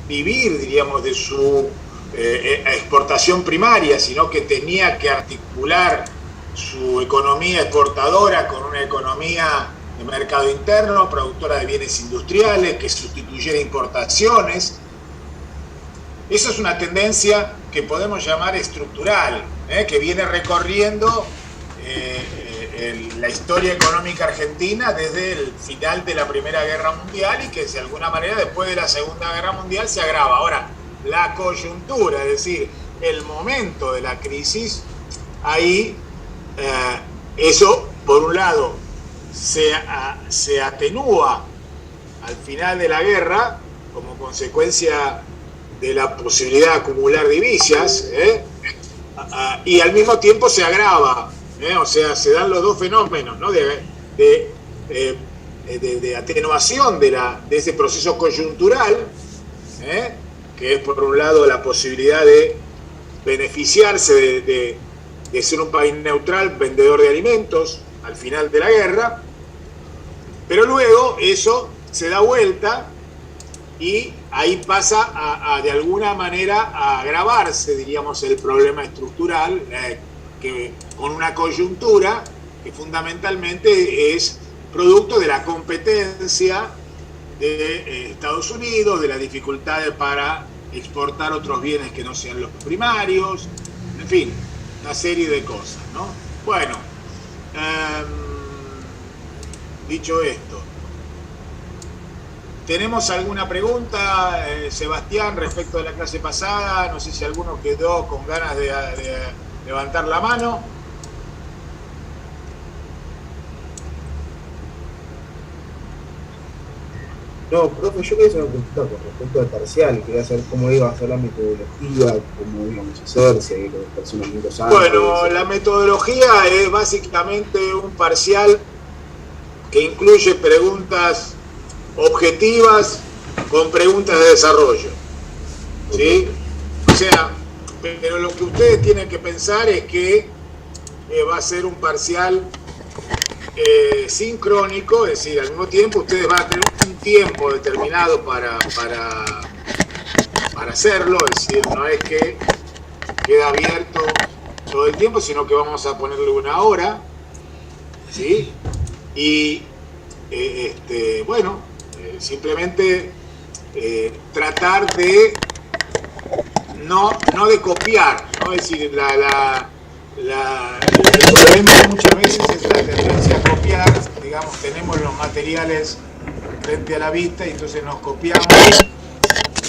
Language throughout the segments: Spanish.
vivir, diríamos, de su exportación primaria, sino que tenía que articular su economía exportadora con una economía de mercado interno, productora de bienes industriales, que sustituyera importaciones. Esa es una tendencia que podemos llamar estructural, que viene recorriendo la historia económica argentina desde el final de la Primera Guerra Mundial y que de alguna manera después de la Segunda Guerra Mundial se agrava. Ahora, la coyuntura, es decir, el momento de la crisis, ahí eso, por un lado, se atenúa al final de la guerra como consecuencia de la posibilidad de acumular divisas, y al mismo tiempo se agrava, o sea, se dan los dos fenómenos, ¿no? de atenuación de ese proceso coyuntural, que es por un lado la posibilidad de beneficiarse de ser un país neutral, vendedor de alimentos al final de la guerra, pero luego eso se da vuelta y ahí pasa de alguna manera a agravarse, diríamos, el problema estructural, que con una coyuntura que fundamentalmente es producto de la competencia de Estados Unidos, de las dificultades para exportar otros bienes que no sean los primarios, en fin, una serie de cosas, ¿no? Bueno, dicho esto, ¿tenemos alguna pregunta, Sebastián, respecto de la clase pasada? No sé si alguno quedó con ganas de levantar la mano. No, profe, yo quería hacer una pregunta con respecto al parcial. Quería saber cómo iba a ser la metodología, cómo íbamos a hacerse, los personamientos antes. Bueno, la metodología es básicamente un parcial que incluye preguntas objetivas con preguntas de desarrollo, ¿sí? O sea, pero lo que ustedes tienen que pensar es que va a ser un parcial sincrónico, es decir, al mismo tiempo ustedes van a tener un tiempo determinado para hacerlo, es decir, no es que queda abierto todo el tiempo, sino que vamos a ponerle una hora, ¿sí? Y bueno, simplemente tratar de no de copiar, ¿no? Es decir, el problema muchas veces es la tendencia a copiar, digamos, tenemos los materiales frente a la vista y entonces nos copiamos.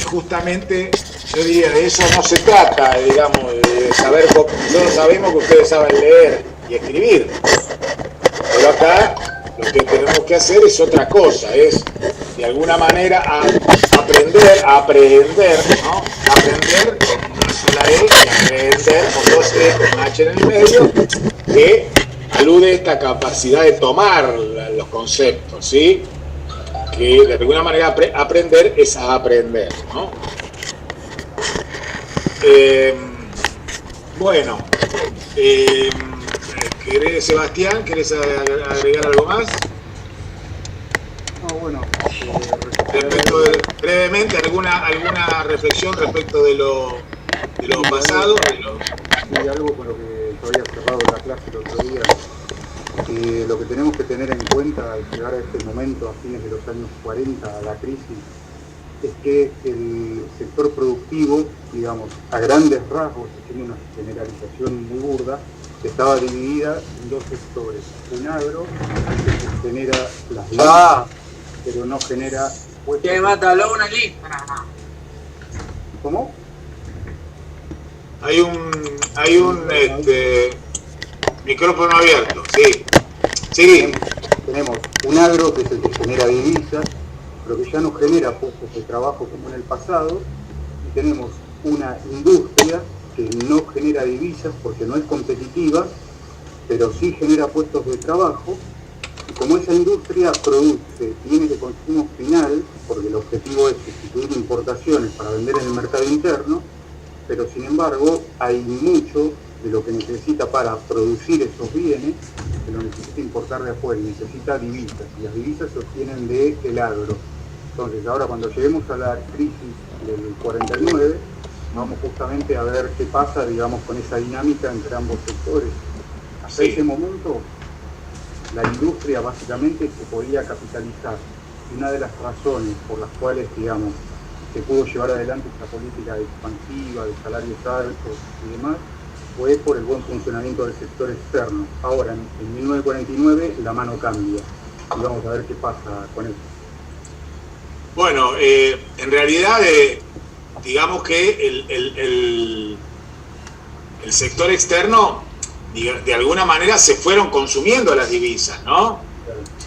Justamente, yo diría, de eso no se trata, digamos, de saber, nosotros sabemos que ustedes saben leer y escribir, pero acá lo que tenemos que hacer es otra cosa, es de alguna manera aprender, ¿no? Aprender con una sola E y aprender con dos E con H en el medio, que alude a esta capacidad de tomar los conceptos, ¿sí? Que de alguna manera aprender es a aprender, ¿no? Bueno, ¿querés, Sebastián? ¿Querés agregar algo más? No, bueno, brevemente, alguna reflexión respecto de lo pasado. Y algo con lo que yo había cerrado la clase el otro día. Lo que tenemos que tener en cuenta al llegar a este momento, a fines de los años 40, a la crisis, es que el sector productivo, digamos, a grandes rasgos, haciendo una generalización muy burda, estaba dividida en dos sectores. Un agro, que genera las ventas, pero no genera puestos. Que mátalo una lista. ¿Cómo? Hay un micrófono abierto, sí. Sí. Tenemos un agro que es el que genera divisas, pero que ya no genera puestos de trabajo como en el pasado, y tenemos una industria que no genera divisas porque no es competitiva, pero sí genera puestos de trabajo, y como esa industria produce bienes de consumo final, porque el objetivo es sustituir importaciones para vender en el mercado interno, pero sin embargo hay mucho de lo que necesita para producir esos bienes, que lo necesita importar de afuera y necesita divisas, y las divisas se obtienen del agro. Entonces ahora cuando lleguemos a la crisis del del 49, vamos justamente a ver qué pasa, digamos, con esa dinámica entre ambos sectores. Hasta ese momento, la industria básicamente se podía capitalizar. Y una de las razones por las cuales, digamos, se pudo llevar adelante esta política expansiva, de salarios altos y demás, fue por el buen funcionamiento del sector externo. Ahora, en 1949, la mano cambia. Y vamos a ver qué pasa con eso. Bueno, en realidad, digamos que el sector externo, de alguna manera, se fueron consumiendo las divisas, ¿no?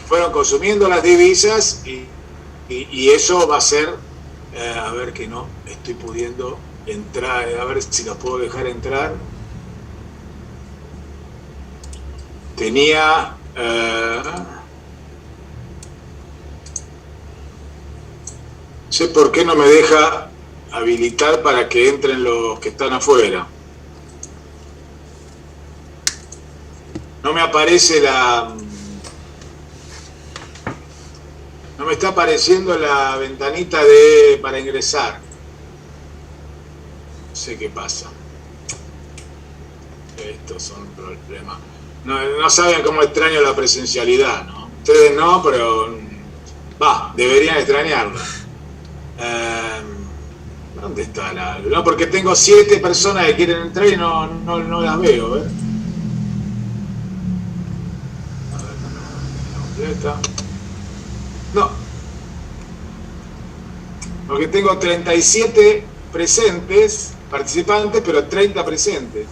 Fueron consumiendo las divisas y eso va a ser, a ver que no estoy pudiendo entrar, a ver si los puedo dejar entrar. Tenía... sé por qué no me deja habilitar para que entren los que están afuera. No me aparece no me está apareciendo la ventanita para ingresar. No sé qué pasa. Estos son problemas. No saben cómo extraño la presencialidad, ¿no? Ustedes no, pero deberían extrañarla. ¿Dónde está no, porque tengo 7 personas que quieren entrar y no las veo, ¿eh? A ver, ¿dónde está? No. Porque tengo 37 participantes, pero 30 presentes.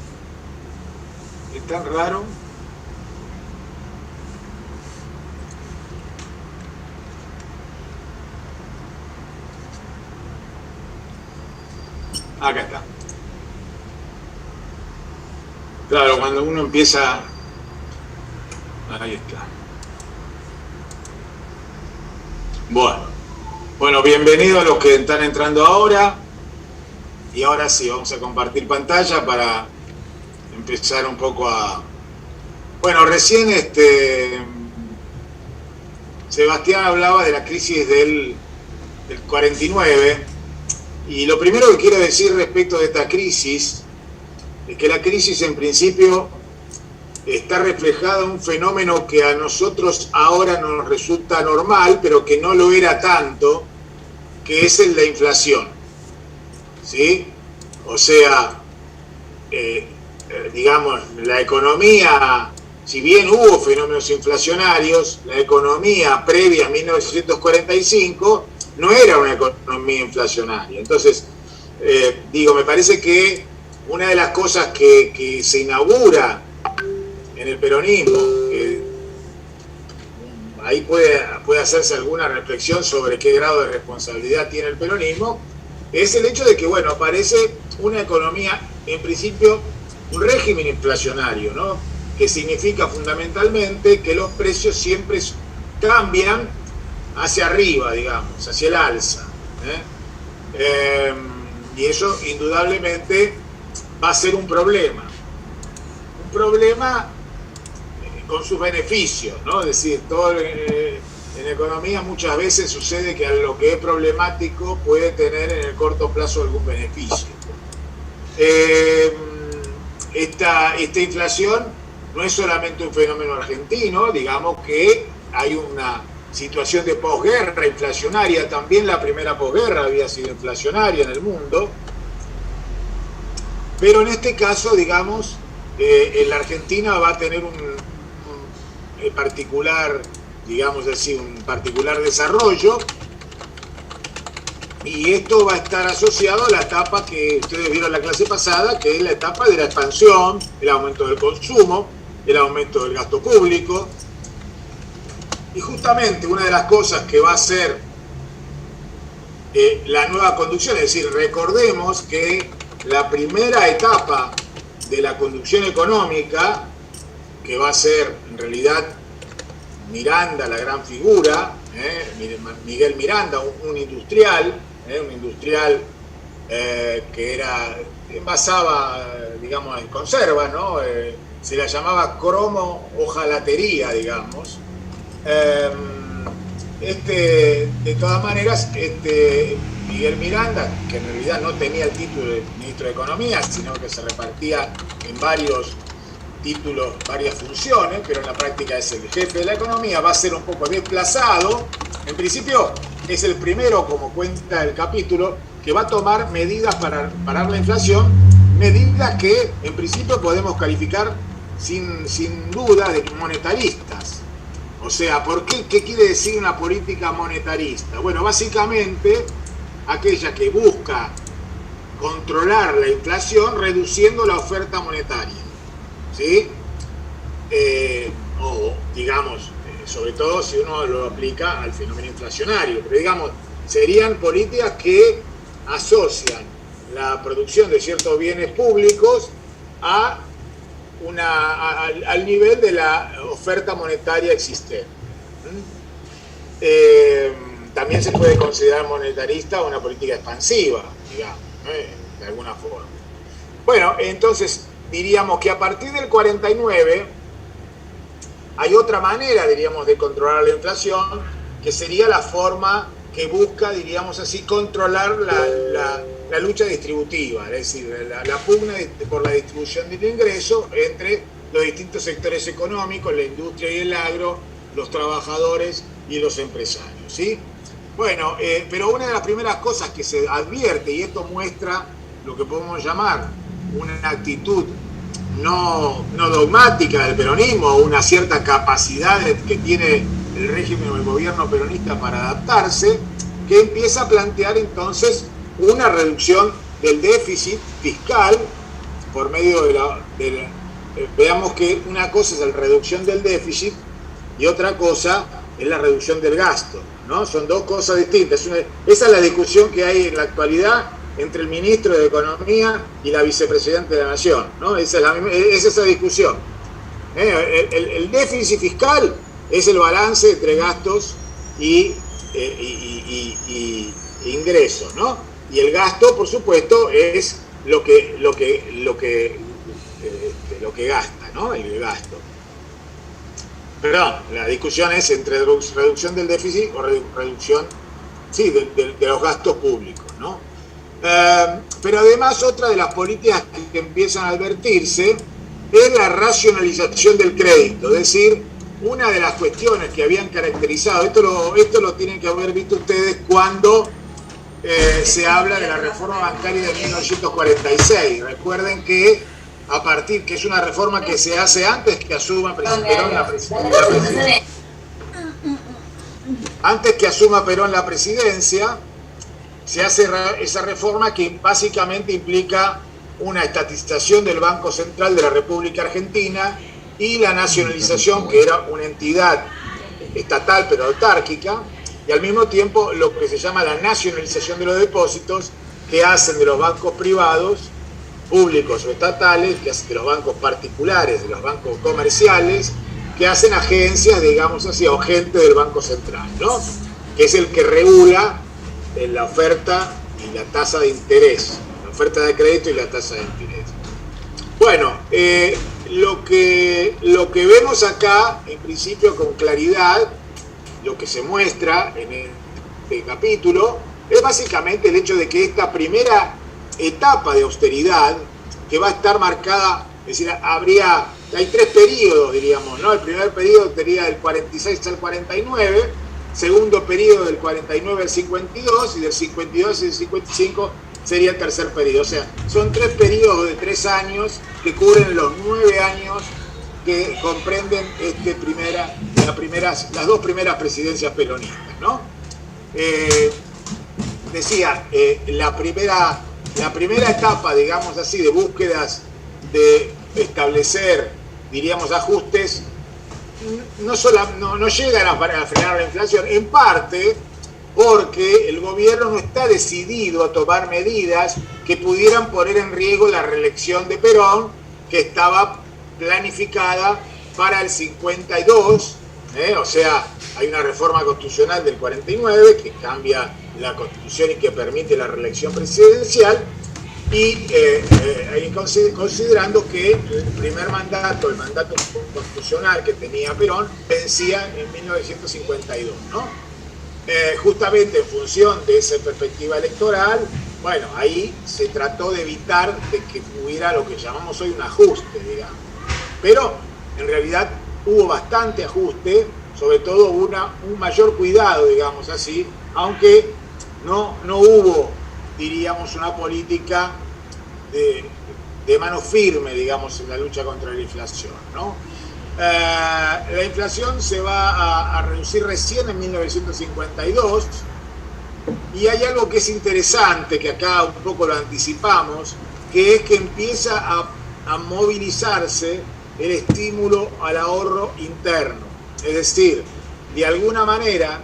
Es tan raro. Acá está. Claro, cuando uno empieza... Ahí está. Bueno, bienvenidos a los que están entrando ahora. Y ahora sí, vamos a compartir pantalla para empezar un poco a... Bueno, recién Sebastián hablaba de la crisis del 49. Y lo primero que quiero decir respecto de esta crisis es que la crisis en principio está reflejada en un fenómeno que a nosotros ahora nos resulta normal, pero que no lo era tanto, que es el de la inflación. ¿Sí? O sea, digamos, la economía, si bien hubo fenómenos inflacionarios, la economía previa a 1945 no era una economía inflacionaria. Entonces, me parece que una de las cosas que se inaugura en el peronismo, ahí puede hacerse alguna reflexión sobre qué grado de responsabilidad tiene el peronismo, es el hecho de que, aparece una economía, en principio, un régimen inflacionario, ¿no? Que significa fundamentalmente que los precios siempre cambian hacia arriba, digamos, hacia el alza. Y eso indudablemente va a ser un problema. Un problema con sus beneficios, ¿no? Es decir, en economía muchas veces sucede que a lo que es problemático puede tener en el corto plazo algún beneficio. Esta inflación no es solamente un fenómeno argentino, digamos que hay una situación de posguerra inflacionaria, también la primera posguerra había sido inflacionaria en el mundo, pero en este caso, digamos, en la Argentina va a tener un particular, digamos así, un particular desarrollo, y esto va a estar asociado a la etapa que ustedes vieron en la clase pasada, que es la etapa de la expansión, el aumento del consumo, el aumento del gasto público. Y justamente una de las cosas que va a ser la nueva conducción, es decir, recordemos que la primera etapa de la conducción económica, que va a ser en realidad Miranda, la gran figura, Miguel Miranda, un industrial que envasaba, digamos, en conserva, ¿no? Se la llamaba cromo hojalatería, digamos. De todas maneras, Miguel Miranda, que en realidad no tenía el título de ministro de Economía, sino que se repartía en varios títulos, varias funciones, pero en la práctica es el jefe de la economía, va a ser un poco desplazado. En principio es el primero, como cuenta el capítulo, que va a tomar medidas para parar la inflación, medidas que en principio podemos calificar sin duda de monetaristas. O sea, ¿por qué? ¿Qué quiere decir una política monetarista? Bueno, básicamente aquella que busca controlar la inflación reduciendo la oferta monetaria, ¿sí? O digamos, sobre todo si uno lo aplica al fenómeno inflacionario, pero digamos, serían políticas que asocian la producción de ciertos bienes públicos al nivel de la oferta monetaria existente. También se puede considerar monetarista una política expansiva, digamos, de alguna forma. Bueno, entonces diríamos que a partir del 49 hay otra manera, diríamos, de controlar la inflación, que sería la forma que busca, diríamos así, controlar la lucha distributiva, es decir, la pugna por la distribución del ingreso entre los distintos sectores económicos, la industria y el agro, los trabajadores y los empresarios, ¿sí? Bueno, pero una de las primeras cosas que se advierte, y esto muestra lo que podemos llamar una actitud no dogmática del peronismo, una cierta capacidad que tiene el régimen o el gobierno peronista para adaptarse, que empieza a plantear entonces una reducción del déficit fiscal por medio veamos que una cosa es la reducción del déficit y otra cosa es la reducción del gasto, ¿no? Son dos cosas distintas. Esa es la discusión que hay en la actualidad entre el ministro de Economía y la vicepresidenta de la Nación, ¿no? Esa es esa discusión. El déficit fiscal es el balance entre gastos y ingresos, ¿no? Y el gasto, por supuesto, es lo que gasta, ¿no? El gasto. Perdón, la discusión es entre reducción del déficit o reducción, sí, de los gastos públicos, ¿no? Pero además otra de las políticas que empiezan a advertirse es la racionalización del crédito, es decir, una de las cuestiones que habían caracterizado, esto lo tienen que haber visto ustedes cuando se habla de la reforma bancaria de 1946. Recuerden que a partir, que es una reforma que se hace antes que asuma Perón la presidencia. Antes que asuma Perón la presidencia, se hace esa reforma que básicamente implica una estatización del Banco Central de la República Argentina y la nacionalización, que era una entidad estatal pero autárquica, y al mismo tiempo lo que se llama la nacionalización de los depósitos, que hacen de los bancos privados, públicos o estatales, que hacen de los bancos particulares, de los bancos comerciales, que hacen agencias, digamos así, o gente del Banco Central, ¿no? Que es el que regula la oferta y la tasa de interés, la oferta de crédito y la tasa de interés. Bueno, lo que vemos acá, en principio con claridad, lo que se muestra en este capítulo, es básicamente el hecho de que esta primera etapa de austeridad, que va a estar marcada, es decir, hay tres periodos, diríamos, ¿no? El primer periodo sería del 46 al 49, segundo periodo del 49 al 52, y del 52 al 55 sería el tercer periodo. O sea, son tres periodos de 3 años que cubren los 9 años que comprenden las dos primeras presidencias peronistas, ¿no? La primera etapa, digamos así, de búsquedas de establecer, diríamos, ajustes, no llegan a frenar la inflación, en parte porque el gobierno no está decidido a tomar medidas que pudieran poner en riesgo la reelección de Perón, que estaba planificada para el 52, o sea, hay una reforma constitucional del 49 que cambia la constitución y que permite la reelección presidencial, y considerando que el primer mandato, el mandato constitucional que tenía Perón, vencía en 1952, ¿no? justamente en función de esa perspectiva electoral, bueno, ahí se trató de evitar de que hubiera lo que llamamos hoy un ajuste, digamos. Pero en realidad hubo bastante ajuste, sobre todo un mayor cuidado, digamos así, aunque no hubo, diríamos, una política de mano firme, digamos, en la lucha contra la inflación, ¿no? La inflación se va a reducir recién en 1952 y hay algo que es interesante, que acá un poco lo anticipamos, que es que empieza a movilizarse el estímulo al ahorro interno. Es decir, de alguna manera,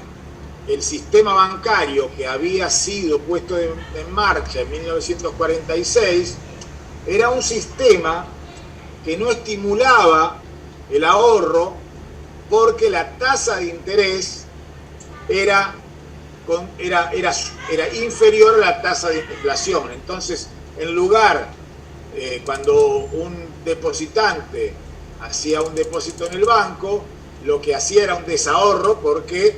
el sistema bancario que había sido puesto en marcha en 1946 era un sistema que no estimulaba el ahorro porque la tasa de interés era inferior a la tasa de inflación. Entonces, en lugar, cuando un depositante hacía un depósito en el banco, lo que hacía era un desahorro porque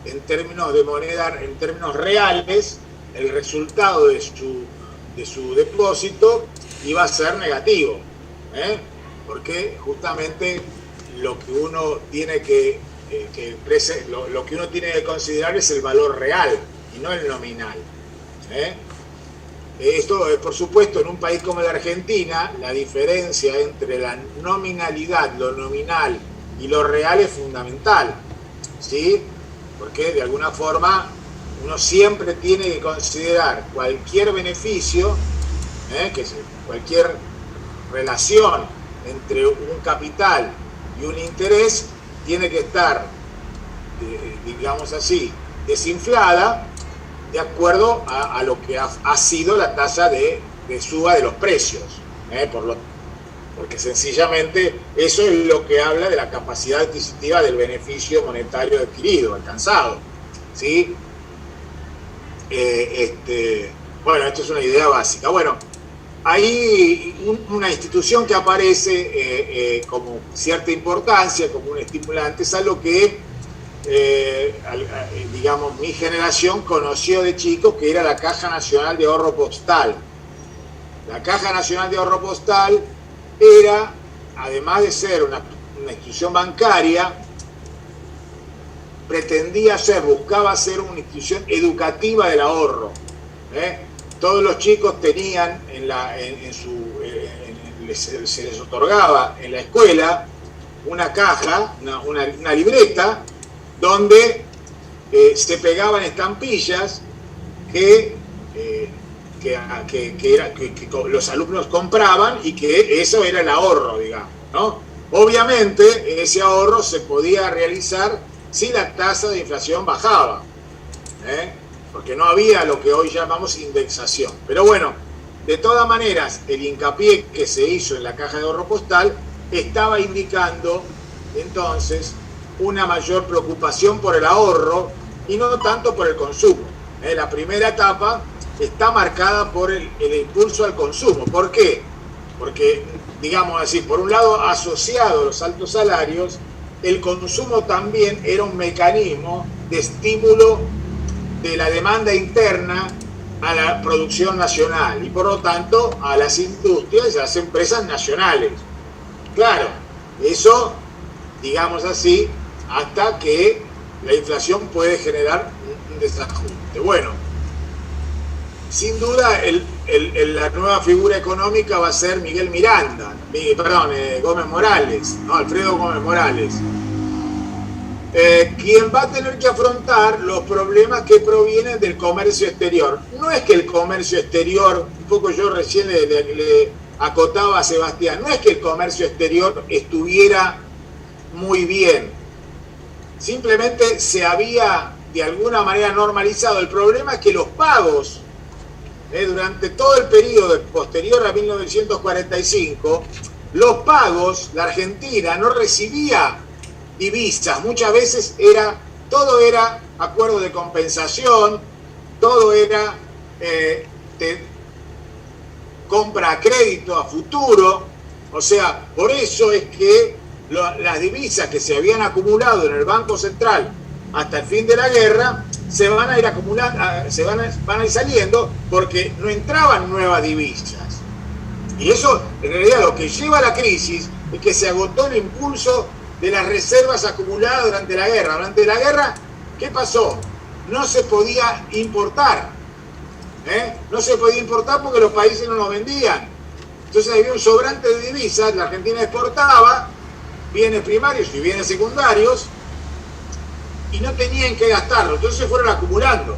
en términos de moneda, en términos reales, el resultado de su depósito iba a ser negativo, porque justamente lo que uno tiene lo que uno tiene que considerar es el valor real y no el nominal. Esto, por supuesto, en un país como la Argentina, la diferencia entre la nominalidad, lo nominal y lo real es fundamental, ¿sí? Porque de alguna forma uno siempre tiene que considerar cualquier beneficio, cualquier relación entre un capital y un interés tiene que estar, digamos así, desinflada de acuerdo a lo que ha sido la tasa de suba de los precios, porque sencillamente eso es lo que habla de la capacidad adquisitiva del beneficio monetario adquirido, alcanzado, ¿sí? Bueno, esto es una idea básica. Bueno, hay una institución que aparece como cierta importancia, como un estimulante, es algo que, digamos, mi generación conoció de chico, que era la Caja Nacional de Ahorro Postal. La Caja Nacional de Ahorro Postal era, además de ser una institución bancaria, buscaba ser una institución educativa del ahorro. Todos los chicos tenían se les otorgaba en la escuela una caja, una libreta, donde se pegaban estampillas que los alumnos compraban y que eso era el ahorro, digamos, ¿no? Obviamente ese ahorro se podía realizar si la tasa de inflación bajaba, porque no había lo que hoy llamamos indexación. Pero bueno, de todas maneras, el hincapié que se hizo en la Caja de Ahorro Postal estaba indicando entonces una mayor preocupación por el ahorro y no tanto por el consumo. La primera etapa está marcada por el impulso al consumo. ¿Por qué? Porque, digamos así, por un lado, asociado a los altos salarios, el consumo también era un mecanismo de estímulo de la demanda interna a la producción nacional y por lo tanto a las industrias y a las empresas nacionales. Claro, eso, digamos así, hasta que la inflación puede generar un desajuste. Bueno, sin duda la nueva figura económica va a ser Gómez Morales, ¿no? Alfredo Gómez Morales, quien va a tener que afrontar los problemas que provienen del comercio exterior. No es que el comercio exterior, un poco yo recién le acotaba a Sebastián, no es que el comercio exterior estuviera muy bien, simplemente se había de alguna manera normalizado. El problema es que los pagos, durante todo el periodo posterior a 1945, los pagos, la Argentina no recibía divisas, muchas veces todo era acuerdo de compensación, todo era compra a crédito a futuro. O sea, por eso es que las divisas que se habían acumulado en el Banco Central hasta el fin de la guerra se van a ir acumulando, van a ir saliendo porque no entraban nuevas divisas. Y eso, en realidad, lo que lleva a la crisis es que se agotó el impulso de las reservas acumuladas durante la guerra. Durante la guerra, ¿qué pasó? No se podía importar. No se podía importar porque los países no nos vendían. Entonces había un sobrante de divisas, la Argentina exportaba bienes primarios y bienes secundarios y no tenían que gastarlo, entonces se fueron acumulando,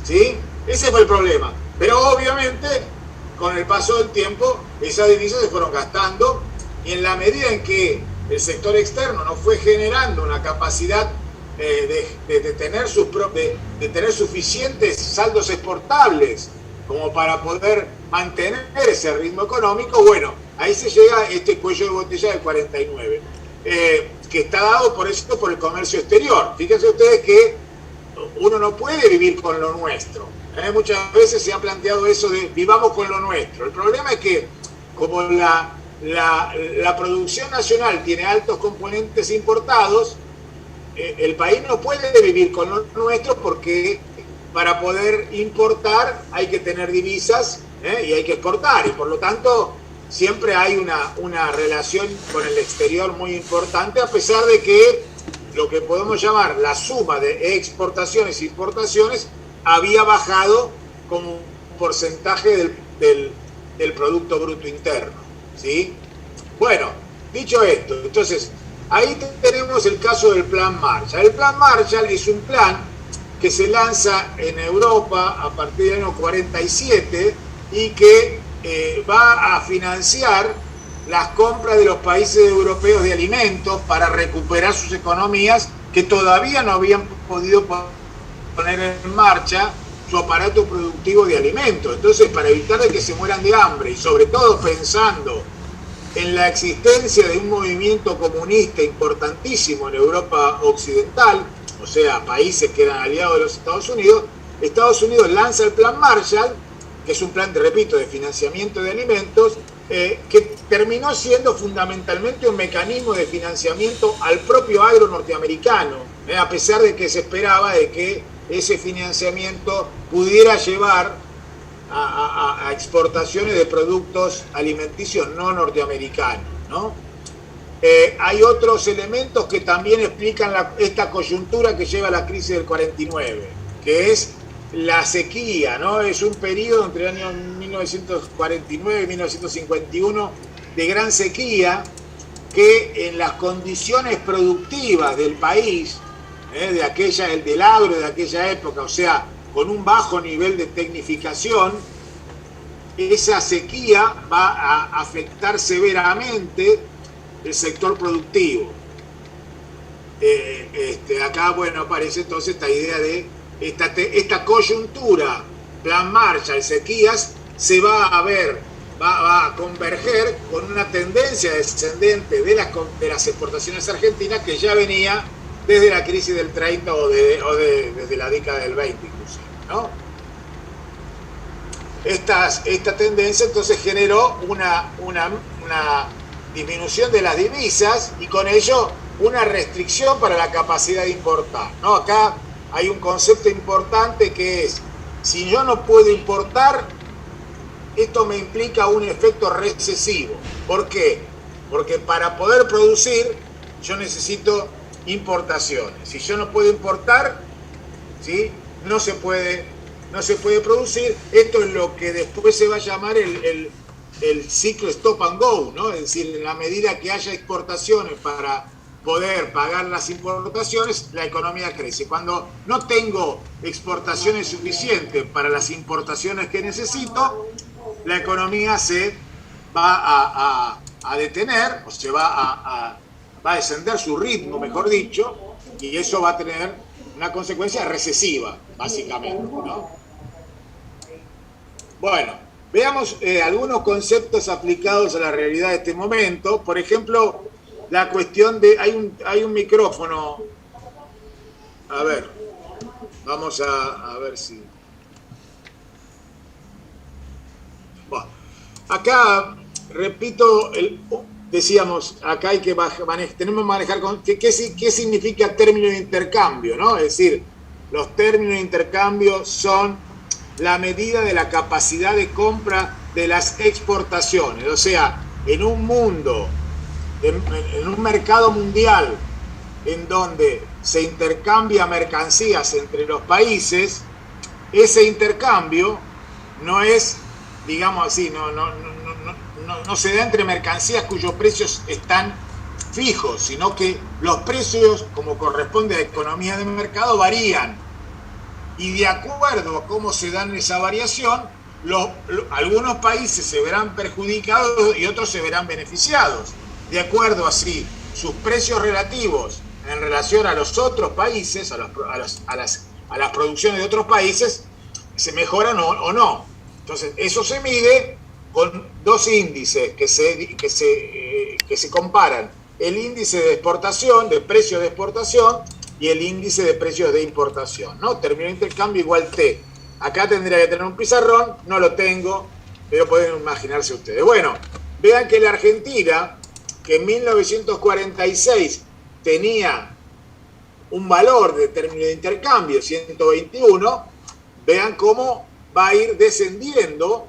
¿sí? Ese fue el problema. Pero obviamente, con el paso del tiempo, esas divisas se fueron gastando y en la medida en que el sector externo no fue generando una capacidad de tener suficientes saldos exportables como para poder mantener ese ritmo económico, bueno, ahí se llega a este cuello de botella del 49, que está dado por eso, por el comercio exterior. Fíjense ustedes que uno no puede vivir con lo nuestro. Muchas veces se ha planteado eso de vivamos con lo nuestro. El problema es que como la producción nacional tiene altos componentes importados, el país no puede vivir con lo nuestro porque para poder importar hay que tener divisas y hay que exportar, y por lo tanto siempre hay una relación con el exterior muy importante, a pesar de que lo que podemos llamar la suma de exportaciones e importaciones había bajado como un porcentaje del Producto Bruto Interno, ¿sí? Bueno, dicho esto, entonces ahí tenemos el caso del Plan Marshall. El Plan Marshall es un plan que se lanza en Europa a partir del año 47 y que va a financiar las compras de los países europeos de alimentos para recuperar sus economías que todavía no habían podido poner en marcha su aparato productivo de alimentos. Entonces, para evitar de que se mueran de hambre y sobre todo pensando en la existencia de un movimiento comunista importantísimo en Europa Occidental, o sea, países que eran aliados de los Estados Unidos lanza el Plan Marshall, que es un plan, te repito, de financiamiento de alimentos, que terminó siendo fundamentalmente un mecanismo de financiamiento al propio agro norteamericano, a pesar de que se esperaba de que ese financiamiento pudiera llevar a exportaciones de productos alimenticios no norteamericanos, ¿no? Hay otros elementos que también explican esta coyuntura que lleva a la crisis del 49, que es la sequía, ¿no? Es un periodo entre el año 1949 y 1951 de gran sequía que en las condiciones productivas del país, del agro de aquella época, o sea, con un bajo nivel de tecnificación, esa sequía va a afectar severamente el sector productivo. Acá, bueno, aparece entonces esta idea de esta coyuntura, Plan Marshall, sequías, se va a converger con una tendencia descendente de las exportaciones argentinas que ya venía desde la crisis del 30 o desde la década del 20 inclusive, ¿no? Esta tendencia entonces generó una disminución de las divisas y con ello una restricción para la capacidad de importar, ¿no? Acá hay un concepto importante que es, si yo no puedo importar, esto me implica un efecto recesivo. ¿Por qué? Porque para poder producir yo necesito importaciones. Si yo no puedo importar, ¿sí?, no se puede producir. Esto es lo que después se va a llamar el ciclo stop and go, ¿no? Es decir, en la medida que haya exportaciones para poder pagar las importaciones, la economía crece. Cuando no tengo exportaciones suficientes para las importaciones que necesito, la economía se va a detener, o se va a descender su ritmo, mejor dicho, y eso va a tener una consecuencia recesiva, básicamente, ¿no? Bueno, veamos algunos conceptos aplicados a la realidad de este momento. Por ejemplo, la cuestión de... Hay un micrófono. A ver, vamos a ver si... Bueno, acá, repito, decíamos, acá hay que tenemos que manejar qué significa término de intercambio, ¿no? Es decir, los términos de intercambio son la medida de la capacidad de compra de las exportaciones. O sea, en un mundo, en un mercado mundial en donde se intercambia mercancías entre los países, ese intercambio no es, digamos así, no se da entre mercancías cuyos precios están fijos, sino que los precios, como corresponde a la economía de mercado, varían. Y de acuerdo a cómo se dan esa variación, algunos países se verán perjudicados y otros se verán beneficiados. De acuerdo así, sus precios relativos en relación a los otros países, a las producciones de otros países, se mejoran o no. Entonces, eso se mide con dos índices que se comparan. El índice de exportación, de precios de exportación, y el índice de precios de importación, ¿no? Término de intercambio igual T. Acá tendría que tener un pizarrón, no lo tengo, pero pueden imaginarse ustedes. Bueno, vean que la Argentina, que en 1946 tenía un valor de término de intercambio, 121, vean cómo va a ir descendiendo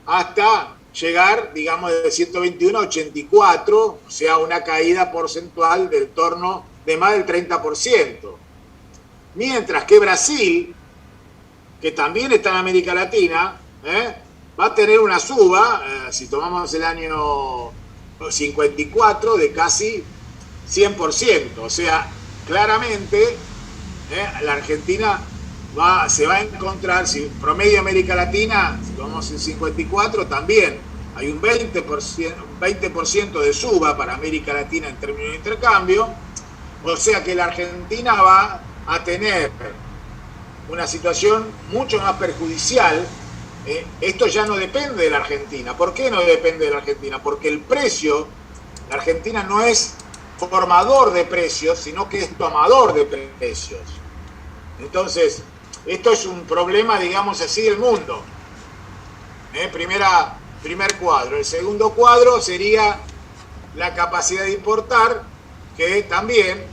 hasta llegar, digamos, de 121 a 84, o sea, una caída porcentual del torno de más del 30%. Mientras que Brasil, que también está en América Latina, va a tener una suba, si tomamos el año 54, de casi 100%. O sea, claramente la Argentina se va a encontrar, si promedio América Latina, si tomamos el 54, también hay un 20% de suba para América Latina en términos de intercambio. O sea que la Argentina va a tener una situación mucho más perjudicial. Esto ya no depende de la Argentina. ¿Por qué no depende de la Argentina? Porque el precio, la Argentina no es formador de precios, sino que es tomador de precios. Entonces, esto es un problema, digamos así, del mundo. Primer cuadro. El segundo cuadro sería la capacidad de importar, que también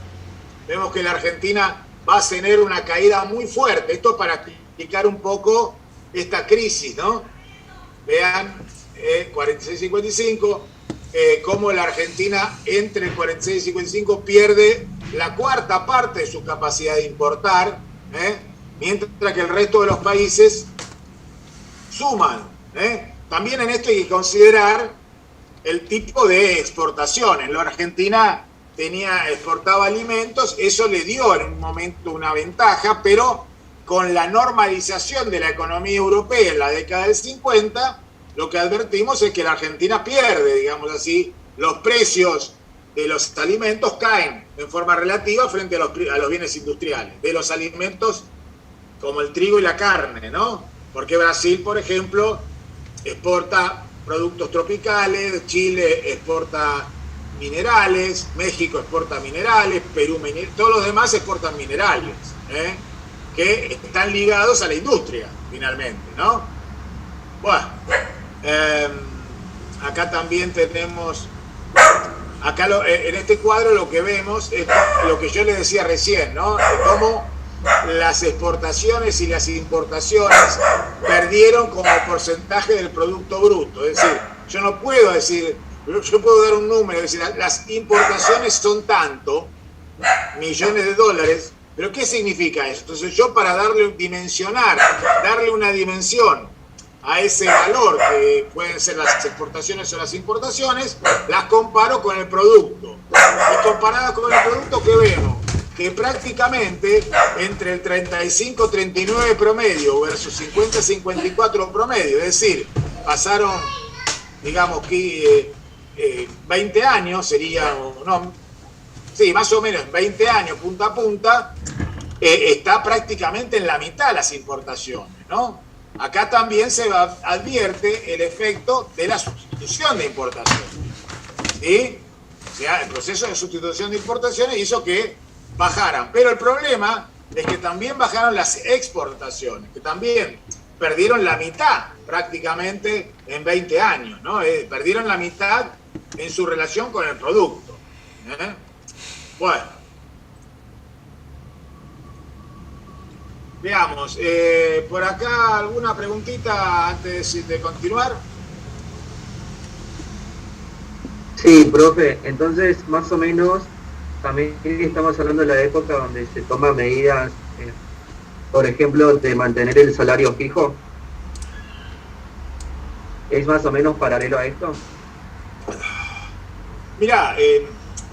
vemos que la Argentina va a tener una caída muy fuerte. Esto para explicar un poco esta crisis, ¿no? Vean, 46-55, cómo la Argentina entre el 46 y 55 pierde la cuarta parte de su capacidad de importar, mientras que el resto de los países suman. También en esto hay que considerar el tipo de exportaciones. La Argentina exportaba alimentos, eso le dio en un momento una ventaja, pero con la normalización de la economía europea en la década del 50, lo que advertimos es que la Argentina pierde, digamos así, los precios de los alimentos caen en forma relativa frente a los bienes industriales, de los alimentos como el trigo y la carne, ¿no? Porque Brasil, por ejemplo, exporta productos tropicales, Chile exporta minerales, México exporta minerales, Perú, todos los demás exportan minerales, que están ligados a la industria, finalmente, ¿no? Bueno, acá también tenemos, en este cuadro lo que vemos es lo que yo les decía recién, ¿no? Cómo las exportaciones y las importaciones perdieron como porcentaje del Producto Bruto. Es decir, yo no puedo decir, yo puedo dar un número, es decir, las importaciones son tanto, millones de dólares, pero ¿qué significa eso? Entonces yo para darle una dimensión a ese valor que pueden ser las exportaciones o las importaciones, las comparo con el producto. Y comparadas con el producto, ¿qué vemos? Que prácticamente entre el 35-39 promedio versus 50-54 promedio, es decir, pasaron, digamos que 20 años, sería, no, sí, más o menos 20 años punta a punta, está prácticamente en la mitad las importaciones, ¿no? Acá también se advierte el efecto de la sustitución de importaciones, ¿sí? O sea, el proceso de sustitución de importaciones hizo que bajaran, pero el problema es que también bajaron las exportaciones, que también perdieron la mitad prácticamente en 20 años, ¿no? Perdieron la mitad en su relación con el producto. Bueno. Veamos, por acá alguna preguntita antes de continuar. Sí, profe, entonces más o menos también estamos hablando de la época donde se toman medidas, por ejemplo, de mantener el salario fijo. ¿Es más o menos paralelo a esto? Mirá,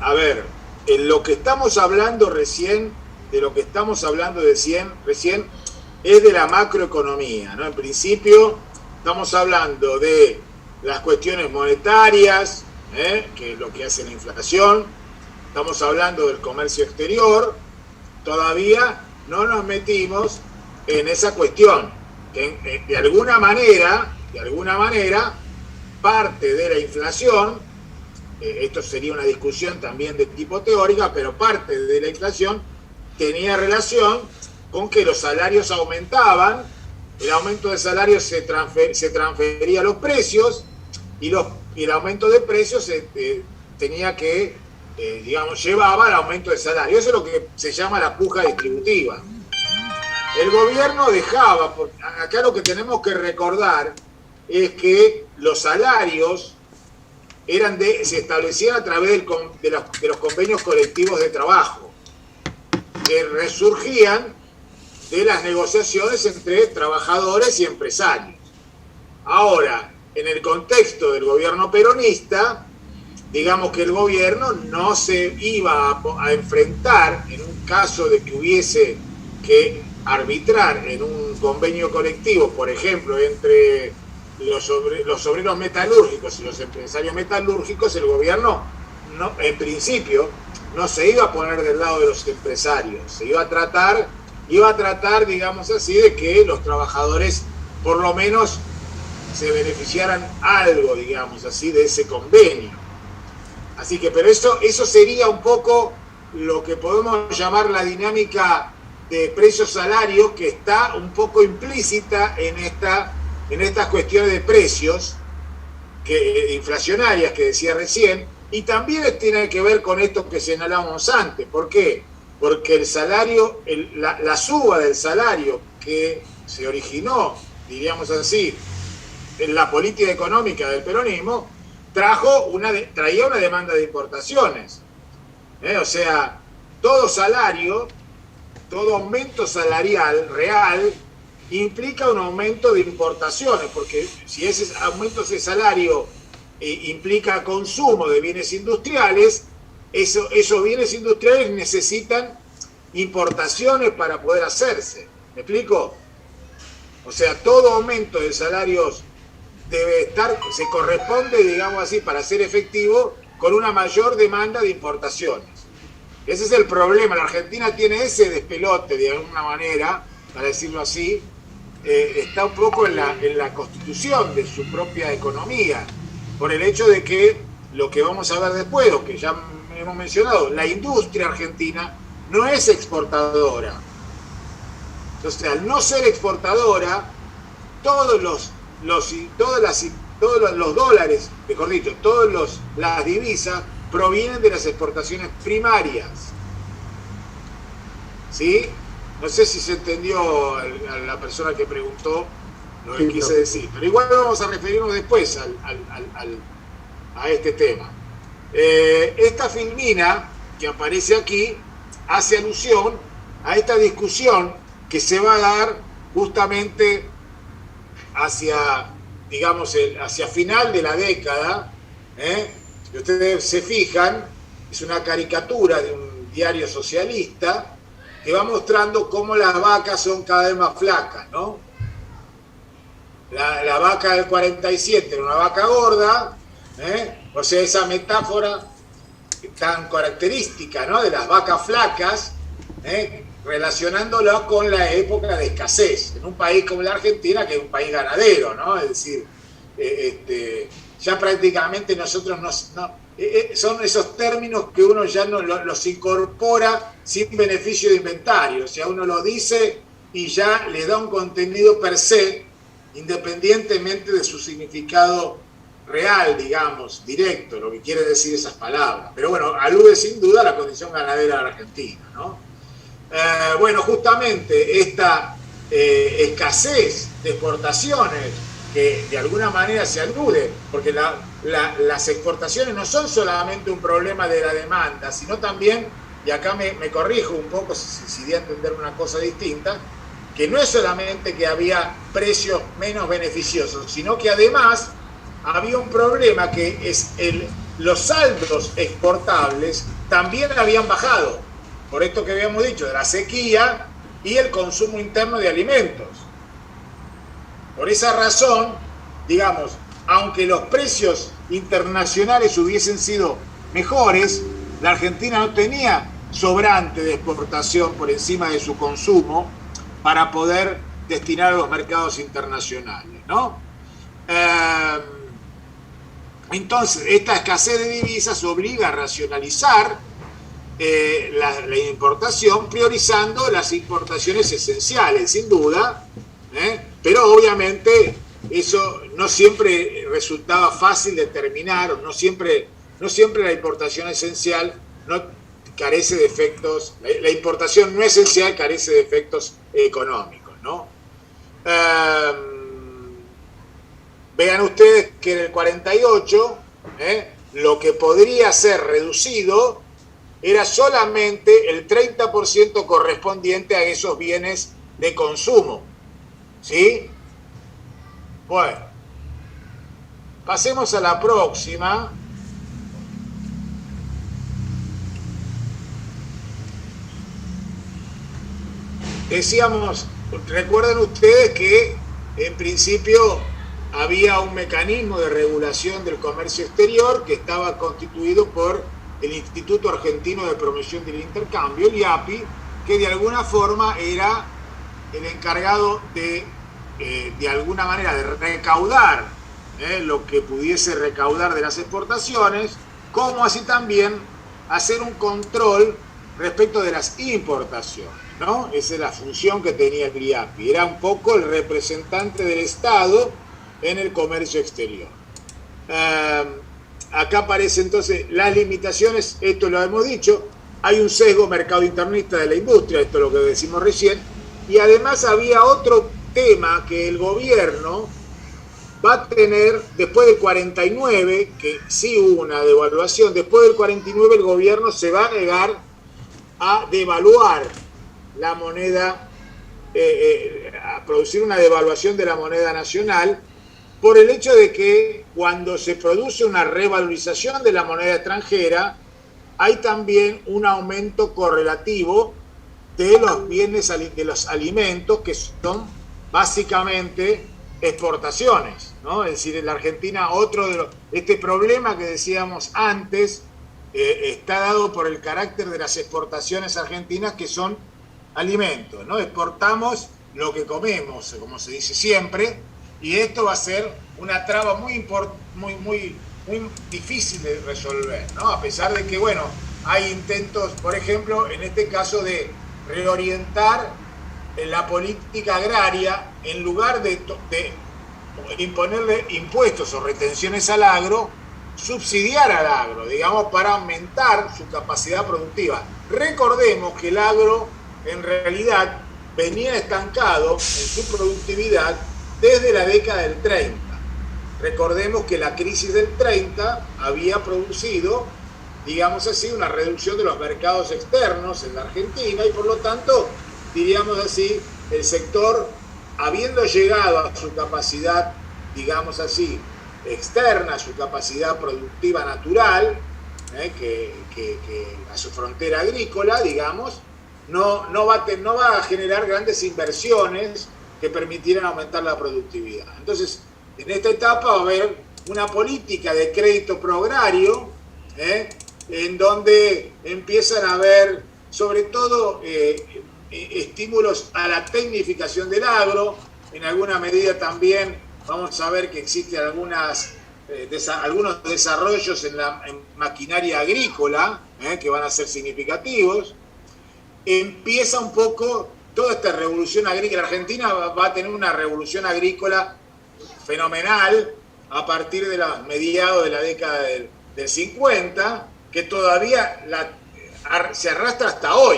a ver, en lo que estamos hablando recién, de lo que estamos hablando recién, es de la macroeconomía, ¿no? En principio, estamos hablando de las cuestiones monetarias, que es lo que hace la inflación, estamos hablando del comercio exterior, todavía no nos metimos en esa cuestión, que de alguna manera, parte de la inflación, esto sería una discusión también de tipo teórica, pero parte de la inflación tenía relación con que los salarios aumentaban, el aumento de salarios se transfería a los precios y el aumento de precios tenía que, llevaba al aumento de salario. Eso es lo que se llama la puja distributiva. El gobierno dejaba, porque acá lo que tenemos que recordar es que los salarios se establecían a través de los convenios colectivos de trabajo, que resurgían de las negociaciones entre trabajadores y empresarios. Ahora, en el contexto del gobierno peronista, digamos que el gobierno no se iba a enfrentar, en un caso de que hubiese que arbitrar en un convenio colectivo, por ejemplo, entre los obreros metalúrgicos y los empresarios metalúrgicos, el gobierno, en principio, no se iba a poner del lado de los empresarios, se iba a tratar, digamos así, de que los trabajadores por lo menos se beneficiaran algo, digamos así, de ese convenio. Así que, pero eso sería un poco lo que podemos llamar la dinámica de precio-salario, que está un poco implícita en estas cuestiones de precios inflacionarias que decía recién, y también tiene que ver con esto que señalábamos antes. ¿Por qué? Porque el salario, la suba del salario que se originó, diríamos así, en la política económica del peronismo, traía una demanda de importaciones. O sea, todo aumento salarial real implica un aumento de importaciones, porque si ese aumento de salario implica consumo de bienes industriales, esos bienes industriales necesitan importaciones para poder hacerse. ¿Me explico? O sea, todo aumento de salarios se corresponde, digamos así, para ser efectivo, con una mayor demanda de importaciones. Ese es el problema. La Argentina tiene ese despelote, de alguna manera, para decirlo así, está un poco en la constitución de su propia economía, por el hecho de que lo que vamos a ver después, lo que ya hemos mencionado, la industria argentina no es exportadora. Entonces, al no ser exportadora, todos los dólares, mejor dicho, las divisas provienen de las exportaciones primarias. ¿Sí? No sé si se entendió a la persona que preguntó lo que quise decir, pero igual vamos a referirnos después a este tema. Esta filmina que aparece aquí hace alusión a esta discusión que se va a dar justamente hacia final de la década. Si ustedes se fijan, es una caricatura de un diario socialista que va mostrando cómo las vacas son cada vez más flacas, ¿no? La vaca del 47 era una vaca gorda, o sea, esa metáfora tan característica, ¿no?, de las vacas flacas, relacionándolo con la época de escasez, en un país como la Argentina, que es un país ganadero, ¿no? Es decir, ya prácticamente nosotros son esos términos que uno ya no los incorpora sin beneficio de inventario, o sea, uno lo dice y ya le da un contenido per se, independientemente de su significado real, digamos, directo, lo que quiere decir esas palabras. Pero bueno, alude sin duda a la condición ganadera de la Argentina, ¿no? Bueno, justamente esta escasez de exportaciones, que de alguna manera se alude, porque las exportaciones no son solamente un problema de la demanda, sino también, y acá me corrijo un poco si di a entender una cosa distinta, que no es solamente que había precios menos beneficiosos, sino que además había un problema que es los saldos exportables también habían bajado, por esto que habíamos dicho, de la sequía y el consumo interno de alimentos. Por esa razón, digamos, aunque los precios internacionales hubiesen sido mejores, la Argentina no tenía sobrante de exportación por encima de su consumo para poder destinar a los mercados internacionales, ¿no? Entonces, esta escasez de divisas obliga a racionalizar la importación, priorizando las importaciones esenciales, sin duda, pero obviamente eso no siempre resultaba fácil determinar, o no siempre la importación esencial no carece de efectos, la importación no esencial carece de efectos económicos, ¿no? Vean ustedes que en el 48 lo que podría ser reducido era solamente el 30% correspondiente a esos bienes de consumo, ¿sí? Bueno, pasemos a la próxima. Decíamos, recuerden ustedes que en principio había un mecanismo de regulación del comercio exterior que estaba constituido por el Instituto Argentino de Promoción del Intercambio, el IAPI, que de alguna forma era el encargado de alguna manera de recaudar lo que pudiese recaudar de las exportaciones, como así también hacer un control respecto de las importaciones, ¿no? Esa es la función que tenía el IAPI, era un poco el representante del Estado en el comercio exterior. Acá aparecen entonces las limitaciones, esto lo hemos dicho, hay un sesgo mercado internista de la industria, esto es lo que decimos recién, y además había otro tema que el gobierno va a tener después del 49, que sí hubo una devaluación, después del 49 el gobierno se va a negar a devaluar la moneda, a producir una devaluación de la moneda nacional, por el hecho de que cuando se produce una revalorización de la moneda extranjera, hay también un aumento correlativo de los bienes, de los alimentos, que son básicamente exportaciones, ¿no? Es decir, en la Argentina este problema que decíamos antes está dado por el carácter de las exportaciones argentinas, que son alimentos, ¿no? Exportamos lo que comemos, como se dice siempre, y esto va a ser una traba muy difícil de resolver, ¿no? A pesar de que, bueno, hay intentos, por ejemplo, en este caso de reorientar la política agraria, en lugar de imponerle impuestos o retenciones al agro, subsidiar al agro, digamos, para aumentar su capacidad productiva. Recordemos que el agro, en realidad, venía estancado en su productividad desde la década del 30. Recordemos que la crisis del 30 había producido, digamos así, una reducción de los mercados externos en la Argentina y por lo tanto, diríamos así, el sector, habiendo llegado a su capacidad, digamos así, externa, su capacidad productiva natural, a su frontera agrícola, digamos, no va a generar grandes inversiones que permitieran aumentar la productividad. Entonces, en esta etapa va a haber una política de crédito proagrario, en donde empiezan a haber, sobre todo, estímulos a la tecnificación del agro. En alguna medida también vamos a ver que existen algunos desarrollos en maquinaria agrícola, que van a ser significativos. Empieza un poco toda esta revolución agrícola. Argentina va a tener una revolución agrícola fenomenal a partir de los mediados de la década del 50, que todavía se arrastra hasta hoy.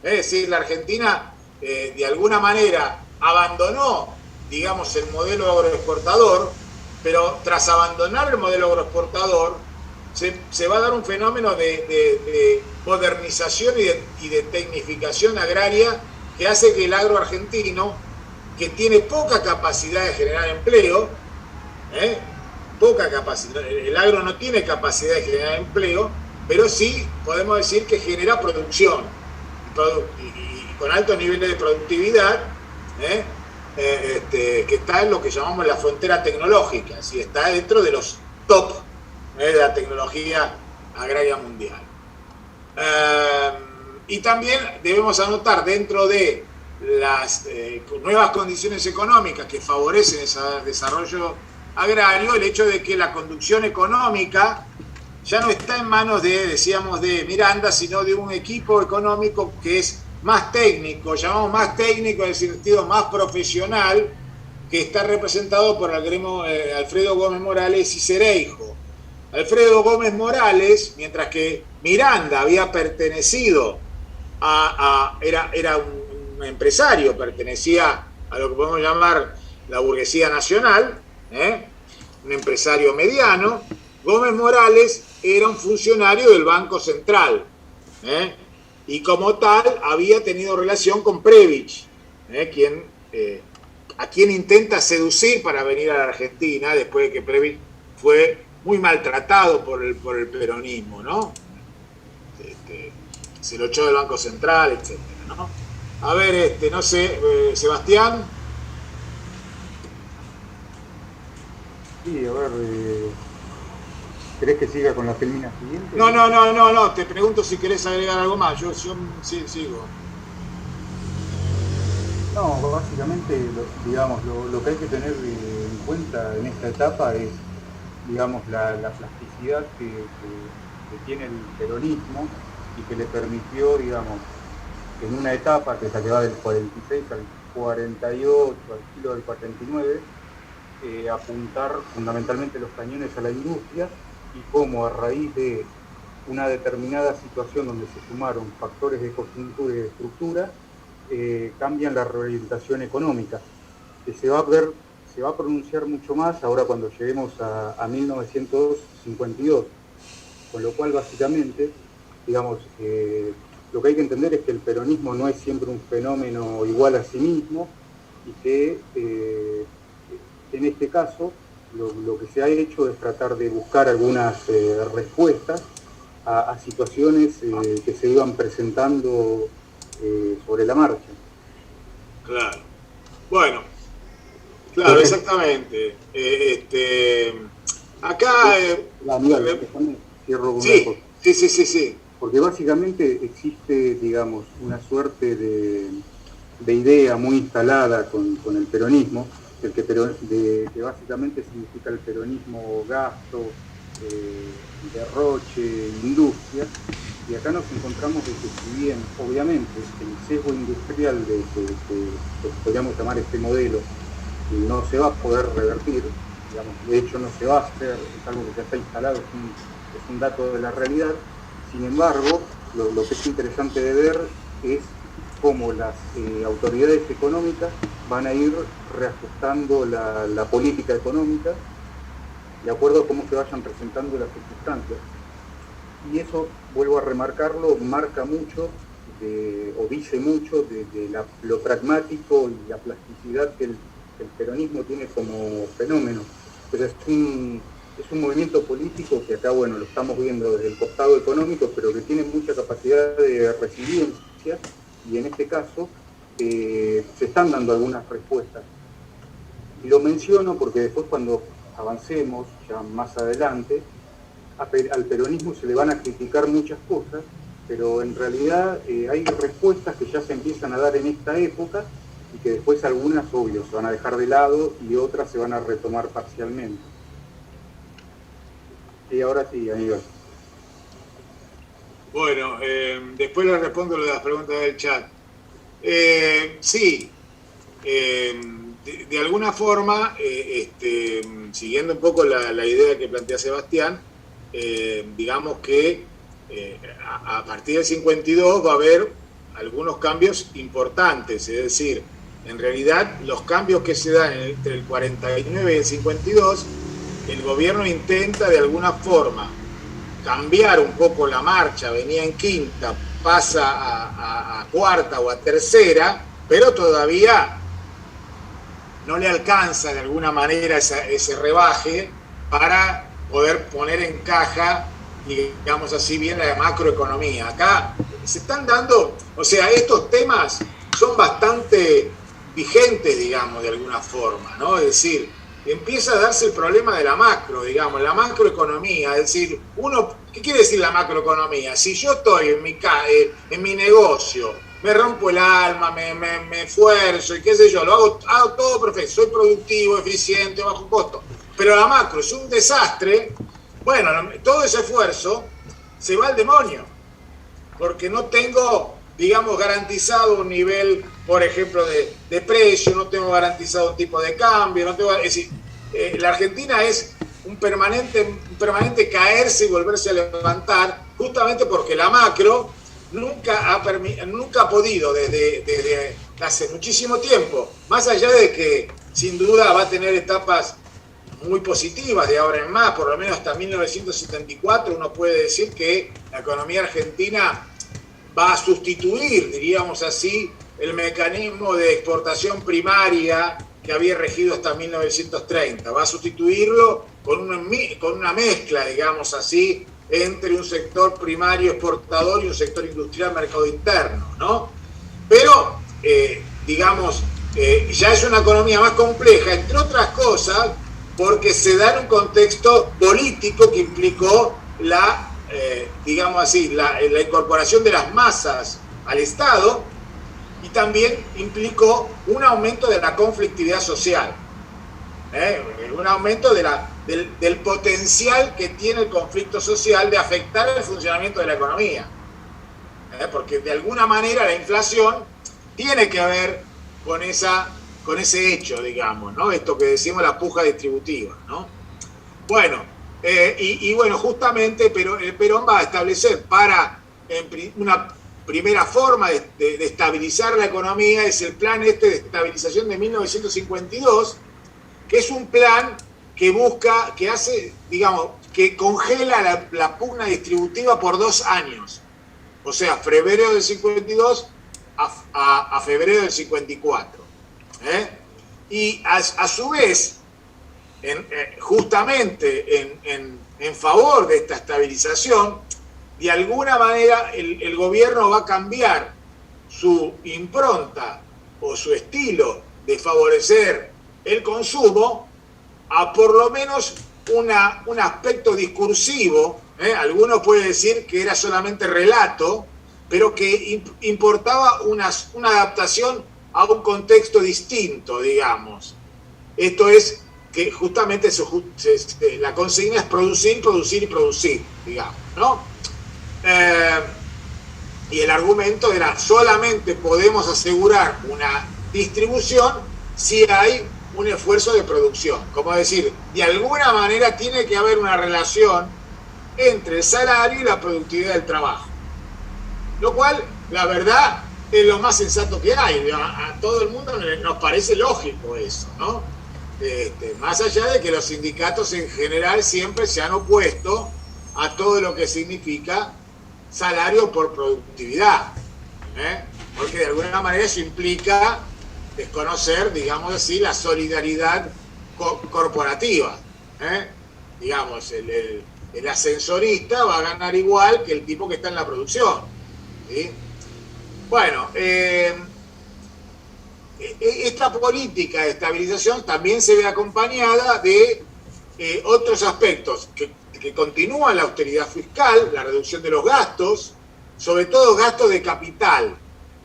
Es decir, la Argentina, de alguna manera, abandonó, digamos, el modelo agroexportador, pero tras abandonar el modelo agroexportador, se va a dar un fenómeno de modernización y de tecnificación agraria que hace que el agro argentino, que tiene poca capacidad de generar empleo, poca capacidad, el agro no tiene capacidad de generar empleo, pero sí podemos decir que genera producción, y con altos niveles de productividad, que está en lo que llamamos la frontera tecnológica, ¿sí? Está dentro de los top de la tecnología agraria mundial. Y también debemos anotar, dentro de las nuevas condiciones económicas que favorecen ese desarrollo agrario, el hecho de que la conducción económica ya no está en manos decíamos, de Miranda, sino de un equipo económico que es más técnico, llamamos más técnico en el sentido más profesional, que está representado por Alfredo Gómez Morales y Cereijo. Alfredo Gómez Morales, mientras que Miranda había pertenecido era un empresario, pertenecía a lo que podemos llamar la burguesía nacional, un empresario mediano. Gómez Morales era un funcionario del Banco Central, y como tal había tenido relación con Prebisch, a quien intenta seducir para venir a la Argentina después de que Prebisch fue muy maltratado por el peronismo, ¿no? Se lo echó del Banco Central, etcétera, ¿no? A ver, no sé, Sebastián. Sí, a ver, ¿querés que siga con la filmina siguiente? No, te pregunto si querés agregar algo más. Yo sí, sigo. No, básicamente, digamos, lo que hay que tener en cuenta en esta etapa es, digamos, la plasticidad que tiene el peronismo y que le permitió, digamos, en una etapa que es la que va del 46 al 48, al filo del 49, apuntar fundamentalmente los cañones a la industria, y cómo a raíz de una determinada situación donde se sumaron factores de coyuntura y de estructura, cambian la reorientación económica, que se va a pronunciar mucho más ahora cuando lleguemos a 1952, con lo cual básicamente, digamos, lo que hay que entender es que el peronismo no es siempre un fenómeno igual a sí mismo, y que en este caso lo que se ha hecho es tratar de buscar algunas respuestas a situaciones que se iban presentando sobre la marcha. Claro. Bueno, claro, exactamente. Acá... cierro con sí, una cosa. Sí. Porque básicamente existe, digamos, una suerte de idea muy instalada con el peronismo, que básicamente significa el peronismo gasto, derroche, industria, y acá nos encontramos de que, si bien obviamente el sesgo industrial que podríamos llamar este modelo no se va a poder revertir, digamos, de hecho no se va a hacer, es algo que ya está instalado, es un dato de la realidad. Sin embargo, lo que es interesante de ver es cómo las autoridades económicas van a ir reajustando la política económica de acuerdo a cómo se vayan presentando las circunstancias. Y eso, vuelvo a remarcarlo, marca mucho, o dice mucho de lo pragmático y la plasticidad que el peronismo tiene como fenómeno. Pero es un movimiento político que acá, bueno, lo estamos viendo desde el costado económico, pero que tiene mucha capacidad de resiliencia, y en este caso se están dando algunas respuestas. Y lo menciono porque después, cuando avancemos ya más adelante, al peronismo se le van a criticar muchas cosas, pero en realidad hay respuestas que ya se empiezan a dar en esta época, y que después algunas, obvio, se van a dejar de lado y otras se van a retomar parcialmente. Y ahora sí, amigos. Bueno, después les respondo las preguntas del chat. Sí, de alguna forma, siguiendo un poco la idea que plantea Sebastián, digamos que a partir del 52 va a haber algunos cambios importantes, es decir, En realidad, los cambios que se dan entre el 49 y el 52, el gobierno intenta de alguna forma cambiar un poco la marcha, venía en quinta, pasa a cuarta o a tercera, pero todavía no le alcanza de alguna manera ese rebaje para poder poner en caja, digamos así, bien la macroeconomía. Acá se están dando, o sea, estos temas son bastante vigentes, digamos, de alguna forma, ¿no? Es decir, empieza a darse el problema de la macro, digamos, la macroeconomía. Es decir, ¿qué quiere decir la macroeconomía? Si yo estoy en mi negocio, me rompo el alma, me esfuerzo y qué sé yo, hago todo perfecto, soy productivo, eficiente, bajo costo, pero la macro es un desastre, bueno, todo ese esfuerzo se va al demonio, porque no tengo, digamos, garantizado un nivel, por ejemplo, de precio, no tengo garantizado un tipo de cambio, no tengo, es decir, la Argentina es un permanente caerse y volverse a levantar, justamente porque la macro nunca ha podido desde hace muchísimo tiempo, más allá de que sin duda va a tener etapas muy positivas de ahora en más, por lo menos hasta 1974 uno puede decir que la economía argentina va a sustituir, diríamos así, el mecanismo de exportación primaria que había regido hasta 1930. Va a sustituirlo con una mezcla, digamos así, entre un sector primario exportador y un sector industrial mercado interno, ¿no? Pero, digamos, ya es una economía más compleja, entre otras cosas, porque se da en un contexto político que implicó digamos así, la incorporación de las masas al Estado, y también implicó un aumento de la conflictividad social, un aumento del potencial que tiene el conflicto social de afectar el funcionamiento de la economía, porque de alguna manera la inflación tiene que ver con ese hecho, digamos, ¿no? Esto que decimos la puja distributiva, ¿no? Bueno, y bueno, justamente Perón va a establecer una primera forma de estabilizar la economía, es el plan de estabilización de 1952, que es un plan que busca, que hace, digamos, que congela la pugna distributiva por 2 años. O sea, febrero del 52 a febrero del 54. Y a su vez, justamente en favor de esta estabilización, de alguna manera el gobierno va a cambiar su impronta o su estilo de favorecer el consumo a por lo menos un aspecto discursivo. Algunos pueden decir que era solamente relato, pero que importaba una adaptación a un contexto distinto, digamos. Esto es que justamente la consigna es producir, producir y producir, digamos, ¿no? Y el argumento era: solamente podemos asegurar una distribución si hay un esfuerzo de producción. Como decir, de alguna manera tiene que haber una relación entre el salario y la productividad del trabajo. Lo cual, la verdad, es lo más sensato que hay. A todo el mundo nos parece lógico eso, ¿no? Más allá de que los sindicatos en general siempre se han opuesto a todo lo que significa salario por productividad, porque de alguna manera eso implica desconocer, digamos así, la solidaridad corporativa. Digamos, el ascensorista va a ganar igual que el tipo que está en la producción, ¿sí? Bueno, esta política de estabilización también se ve acompañada de otros aspectos que continúan: la austeridad fiscal, la reducción de los gastos, sobre todo gastos de capital.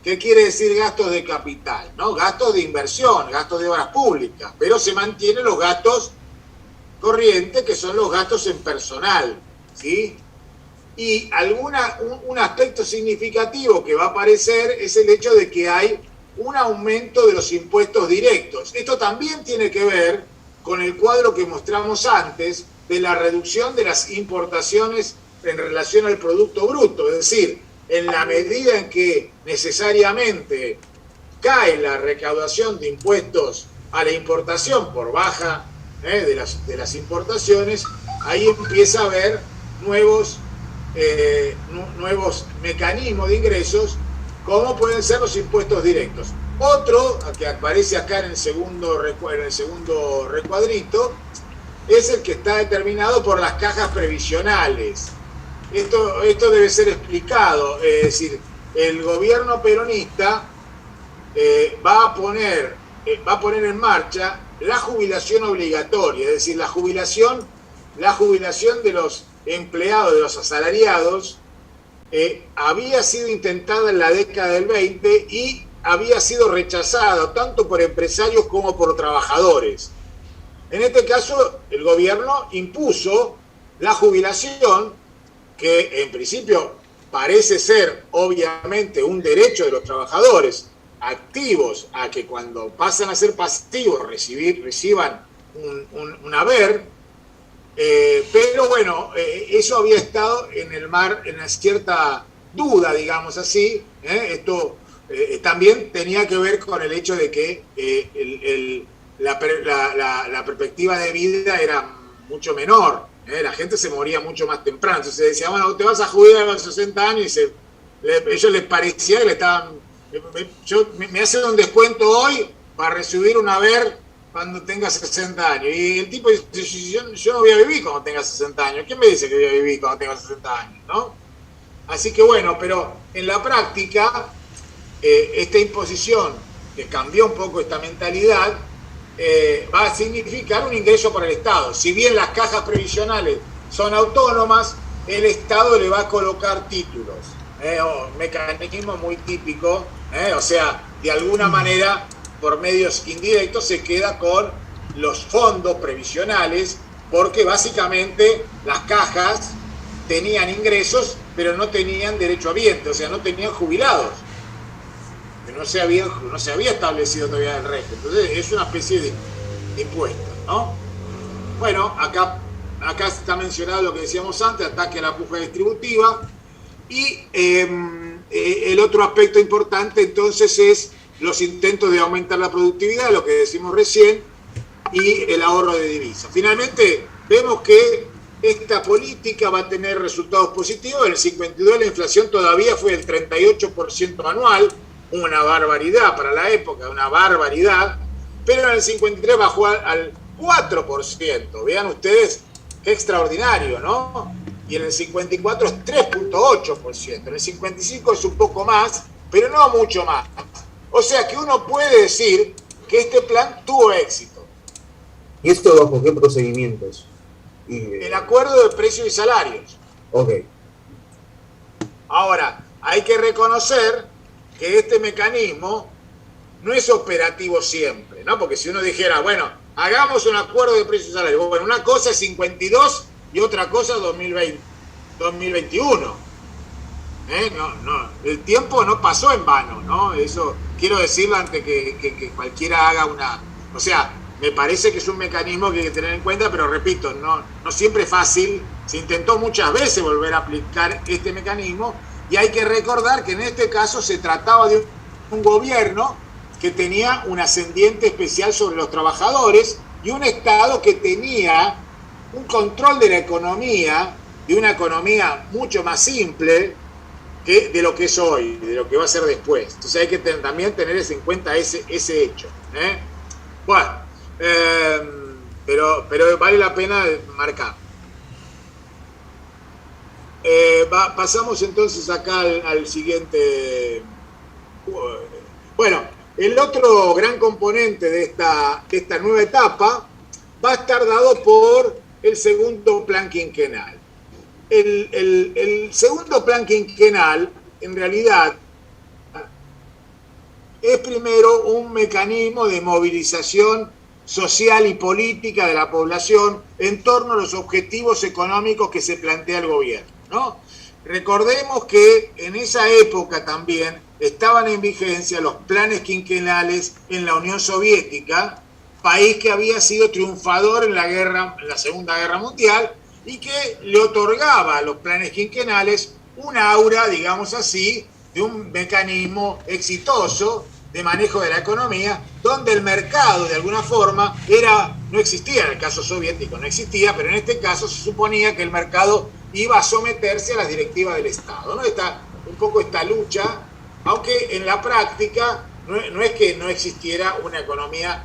¿Qué quiere decir gastos de capital? ¿No? Gastos de inversión, gastos de obras públicas, pero se mantienen los gastos corrientes, que son los gastos en personal, ¿sí? Y un aspecto significativo que va a aparecer es el hecho de que hay un aumento de los impuestos directos. Esto también tiene que ver con el cuadro que mostramos antes de la reducción de las importaciones en relación al Producto Bruto. Es decir, en la medida en que necesariamente cae la recaudación de impuestos a la importación por baja de las importaciones, ahí empieza a haber nuevos mecanismos de ingresos, como pueden ser los impuestos directos. Otro que aparece acá en el segundo recuadrito es el que está determinado por las cajas previsionales. Esto debe ser explicado, es decir, el gobierno peronista va a poner en marcha la jubilación obligatoria, es decir, la jubilación de los empleados, de los asalariados, había sido intentada en la década del 20 y había sido rechazada tanto por empresarios como por trabajadores. En este caso, el gobierno impuso la jubilación, que en principio parece ser obviamente un derecho de los trabajadores activos a que cuando pasan a ser pasivos reciban un haber, pero bueno, eso había estado en el mar, en una cierta duda, digamos así. Esto también tenía que ver con el hecho de que la perspectiva de vida era mucho menor. La gente se moría mucho más temprano. Entonces se decía, bueno, te vas a jubilar a los 60 años, y ellos les parecía que le estaban... me hacen un descuento hoy para recibir un haber cuando tenga 60 años. Y el tipo dice, yo no voy a vivir cuando tenga 60 años. ¿Quién me dice que voy a vivir cuando tenga 60 años? ¿No? Así que bueno, pero en la práctica, esta imposición, que cambió un poco esta mentalidad, va a significar un ingreso para el Estado. Si bien las cajas previsionales son autónomas, el Estado le va a colocar títulos. Un mecanismo muy típico, o sea, de alguna manera, por medios indirectos, se queda con los fondos previsionales, porque básicamente las cajas tenían ingresos, pero no tenían derechohabientes, o sea, no tenían jubilados. No se había establecido todavía el régimen. Entonces es una especie de impuesto, ¿no? Bueno, acá está mencionado lo que decíamos antes, ataque a la puja distributiva. Y el otro aspecto importante entonces es los intentos de aumentar la productividad, lo que decimos recién, y el ahorro de divisas. Finalmente vemos que esta política va a tener resultados positivos. En el 52 la inflación todavía fue del 38% anual, una barbaridad para la época, una barbaridad, pero en el 53 bajó al 4%. Vean ustedes qué extraordinario, ¿no? Y en el 54 es 3.8%. En el 55 es un poco más, pero no mucho más. O sea que uno puede decir que este plan tuvo éxito. ¿Y esto bajo qué procedimientos? El acuerdo de precios y salarios. Ok. Ahora, hay que reconocer que este mecanismo no es operativo siempre, ¿no? Porque si uno dijera, bueno, hagamos un acuerdo de precios y salarios, bueno, una cosa es 52 y otra cosa 2021. No, el tiempo no pasó en vano, ¿no? Eso quiero decirlo antes que cualquiera haga una... O sea, me parece que es un mecanismo que hay que tener en cuenta, pero repito, no siempre es fácil. Se intentó muchas veces volver a aplicar este mecanismo, y hay que recordar que en este caso se trataba de un gobierno que tenía un ascendiente especial sobre los trabajadores y un Estado que tenía un control de la economía, de una economía mucho más simple que de lo que es hoy, de lo que va a ser después. Entonces hay que también tener en cuenta ese hecho. Bueno, pero vale la pena marcar. Pasamos entonces acá al siguiente. Bueno, el otro gran componente de esta nueva etapa va a estar dado por el segundo plan quinquenal. El segundo plan quinquenal, en realidad, es primero un mecanismo de movilización social y política de la población en torno a los objetivos económicos que se plantea el gobierno, ¿no? Recordemos que en esa época también estaban en vigencia los planes quinquenales en la Unión Soviética, país que había sido triunfador en la Segunda Guerra Mundial, y que le otorgaba a los planes quinquenales un aura, digamos así, de un mecanismo exitoso de manejo de la economía, donde el mercado de alguna forma no existía, en el caso soviético no existía, pero en este caso se suponía que el mercado iba a someterse a las directivas del Estado, ¿no? Está un poco esta lucha, aunque en la práctica no es que no existiera una economía,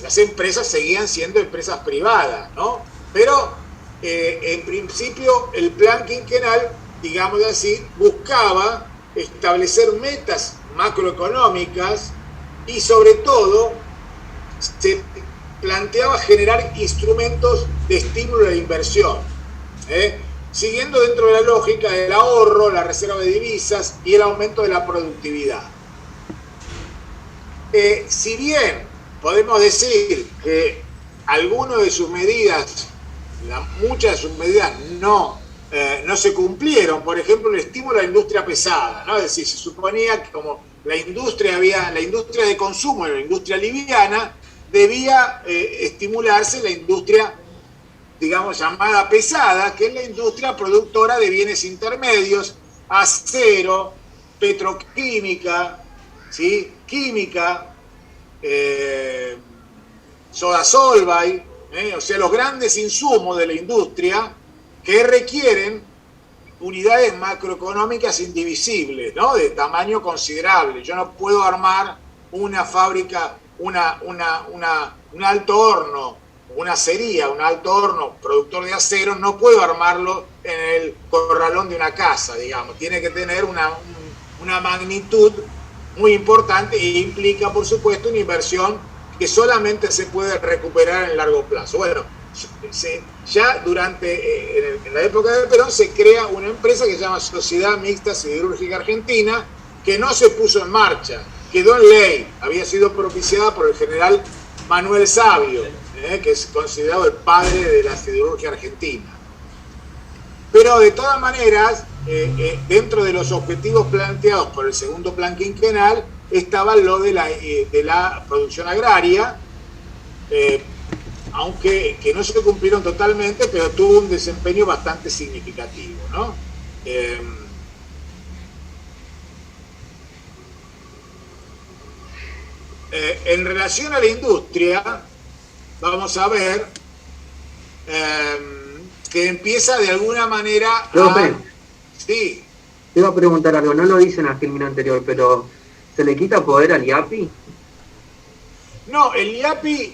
las empresas seguían siendo empresas privadas, ¿no? Pero en principio el plan quinquenal, digamos así, buscaba establecer metas macroeconómicas y sobre todo se planteaba generar instrumentos de estímulo a la inversión, siguiendo dentro de la lógica del ahorro, la reserva de divisas y el aumento de la productividad. Si bien podemos decir que algunas de sus medidas, muchas de sus medidas no se cumplieron, por ejemplo el estímulo a la industria pesada, ¿no? Es decir, se suponía que como la industria de consumo, la industria liviana, debía estimularse la industria, digamos, llamada pesada, que es la industria productora de bienes intermedios, acero, petroquímica, ¿sí? Química, soda solvay, o sea, los grandes insumos de la industria que requieren unidades macroeconómicas indivisibles, ¿no? De tamaño considerable. Yo no puedo armar una fábrica, un alto horno, una acería, un alto horno productor de acero, no puedo armarlo en el corralón de una casa, digamos. Tiene que tener una magnitud muy importante e implica, por supuesto, una inversión que solamente se puede recuperar en largo plazo. Bueno, ya durante, en la época de Perón, se crea una empresa que se llama Sociedad Mixta Siderúrgica Argentina, que no se puso en marcha, quedó en ley, había sido propiciada por el general Manuel Savio, que es considerado el padre de la siderurgia argentina. Pero de todas maneras, dentro de los objetivos planteados por el segundo plan quinquenal, estaba lo de la producción agraria, aunque que no se cumplieron totalmente, pero tuvo un desempeño bastante significativo, ¿no? En relación a la industria, vamos a ver que empieza de alguna manera Profe, Sí. te iba a preguntar algo, no lo dice en la filmina anterior, pero ¿se le quita poder al IAPI? No, el IAPI,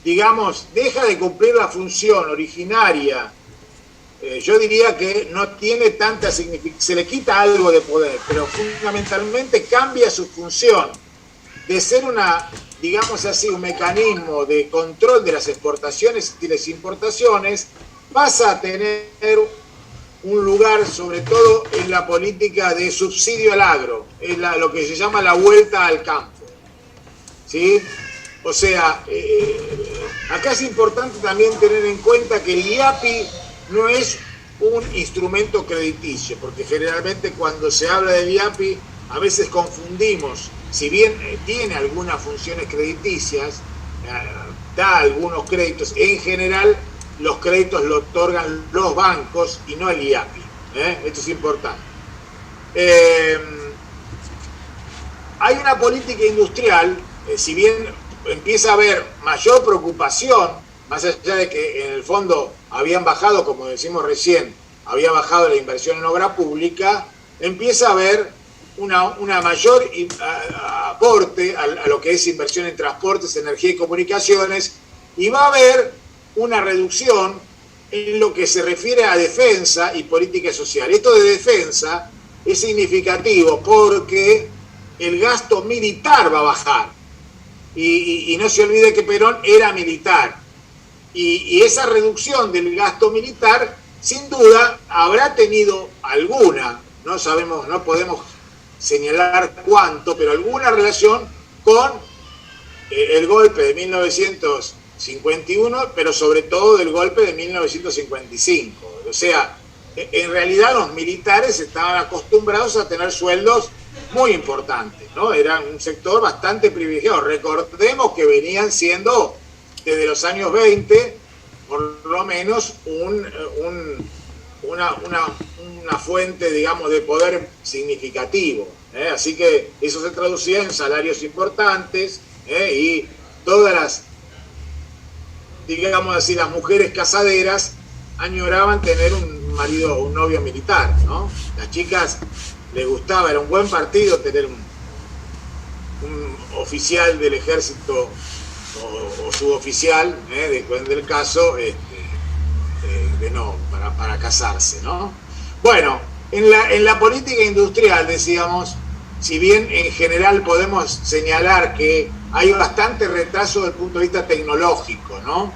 digamos, deja de cumplir la función originaria. Yo diría que no tiene tanta significación, se le quita algo de poder, pero fundamentalmente cambia su función de ser digamos así, un mecanismo de control de las exportaciones y las importaciones, pasa a tener un lugar sobre todo en la política de subsidio al agro, es lo que se llama la vuelta al campo, ¿sí? O sea, acá es importante también tener en cuenta que el IAPI no es un instrumento crediticio, porque generalmente cuando se habla del IAPI a veces confundimos, si bien tiene algunas funciones crediticias, da algunos créditos, en general los créditos lo otorgan los bancos y no el IAPI. Esto es importante. Hay una política industrial, si bien empieza a haber mayor preocupación, más allá de que en el fondo habían bajado, como decimos recién, había bajado la inversión en obra pública, empieza a haber una mayor aporte a lo que es inversión en transportes, energía y comunicaciones, y va a haber una reducción en lo que se refiere a defensa y política social. Esto de defensa es significativo porque el gasto militar va a bajar. Y no se olvide que Perón era militar. Y esa reducción del gasto militar, sin duda, habrá tenido alguna, no sabemos, no podemos señalar cuánto, pero alguna relación con el golpe de 1951, pero sobre todo del golpe de 1955. O sea, en realidad los militares estaban acostumbrados a tener sueldos muy importantes, ¿no? Eran un sector bastante privilegiado. Recordemos que venían siendo, desde los años 20, por lo menos una fuente, digamos, de poder significativo. Así que eso se traducía en salarios importantes, y todas las, digamos así, las mujeres casaderas añoraban tener un marido o un novio militar, ¿no? Las chicas les gustaba, era un buen partido tener un oficial del ejército o suboficial, depende del caso, para casarse, ¿no? Bueno, en la política industrial, decíamos, si bien en general podemos señalar que hay bastante retraso desde el punto de vista tecnológico, ¿no?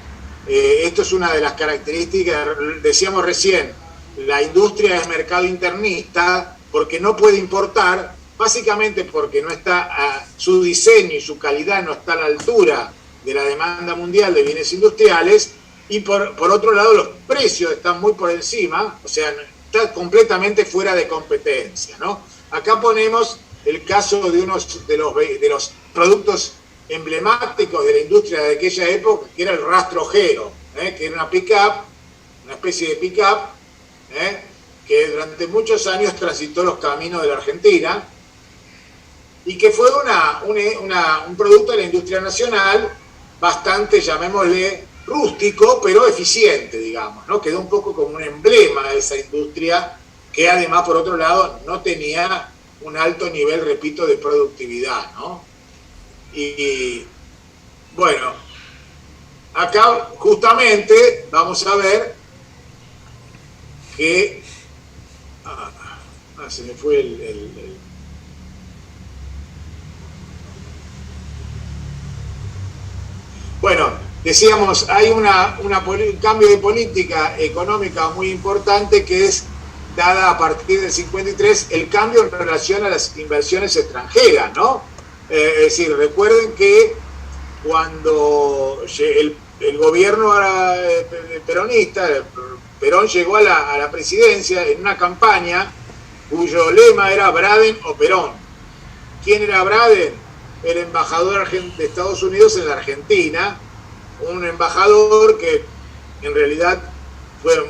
Esto es una de las características, decíamos recién, la industria es mercado internista porque no puede importar, básicamente porque no está, su diseño y su calidad no está a la altura de la demanda mundial de bienes industriales, y por otro lado los precios están muy por encima, o sea, está completamente fuera de competencia, ¿no? Acá ponemos el caso de uno de los productos emblemáticos de la industria de aquella época, que era el rastrojero, que era una pick-up, una especie de pick-up, que durante muchos años transitó los caminos de la Argentina, y que fue un producto de la industria nacional bastante, llamémosle, rústico, pero eficiente, digamos, ¿no? Quedó un poco como un emblema de esa industria, que además, por otro lado, no tenía un alto nivel, repito, de productividad, ¿no? Y bueno, acá justamente vamos a ver que se me fue Bueno, decíamos, hay un cambio de política económica muy importante, que es dada a partir del 53, el cambio en relación a las inversiones extranjeras, ¿no? Es decir, recuerden que cuando el gobierno peronista, Perón llegó a la presidencia en una campaña cuyo lema era Braden o Perón. ¿Quién era Braden? El embajador de Estados Unidos en la Argentina, un embajador que en realidad fue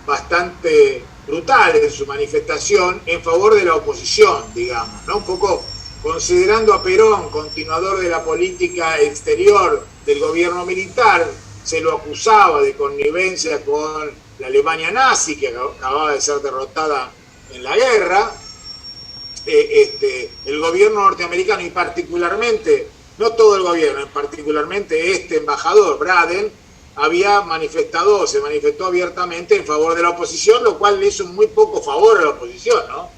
bastante brutal en su manifestación en favor de la oposición, digamos, ¿no? Un poco considerando a Perón continuador de la política exterior del gobierno militar, se lo acusaba de connivencia con la Alemania nazi, que acababa de ser derrotada en la guerra. El gobierno norteamericano, y particularmente, no todo el gobierno, particularmente este embajador, Braden, se manifestó abiertamente en favor de la oposición, lo cual le hizo muy poco favor a la oposición, ¿no?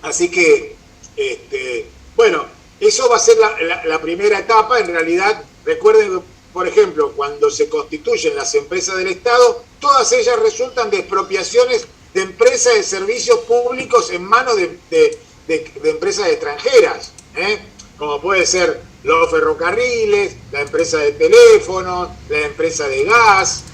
Así que, bueno, eso va a ser la primera etapa. En realidad, recuerden, por ejemplo, cuando se constituyen las empresas del Estado, todas ellas resultan de expropiaciones de empresas de servicios públicos en manos de empresas extranjeras, como puede ser los ferrocarriles, la empresa de teléfonos, la empresa de gas,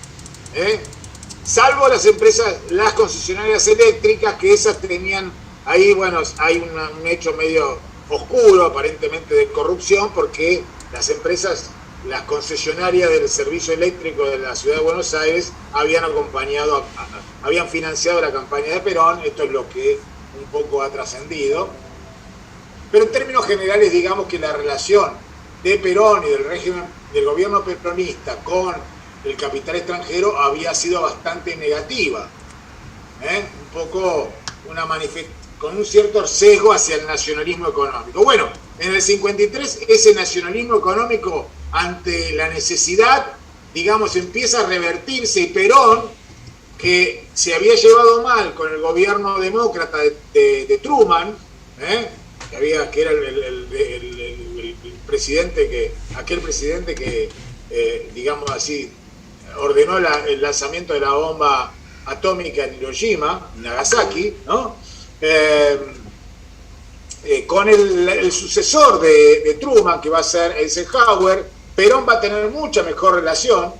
salvo las concesionarias eléctricas, que esas tenían ahí, bueno, hay un hecho medio oscuro aparentemente de corrupción, porque las concesionarias del servicio eléctrico de la ciudad de Buenos Aires habían financiado la campaña de Perón. Esto es lo que un poco ha trascendido. Pero en términos generales, digamos que la relación de Perón y del régimen del gobierno peronista con el capital extranjero había sido bastante negativa, un poco con un cierto sesgo hacia el nacionalismo económico. Bueno, en el 53 ese nacionalismo económico, ante la necesidad, digamos, empieza a revertirse, y Perón, que se había llevado mal con el gobierno demócrata de Truman, que era el presidente aquel presidente que, digamos así, ordenó el lanzamiento de la bomba atómica en Hiroshima, Nagasaki, ¿no? Con el sucesor de Truman, que va a ser Eisenhower, Perón va a tener mucha mejor relación,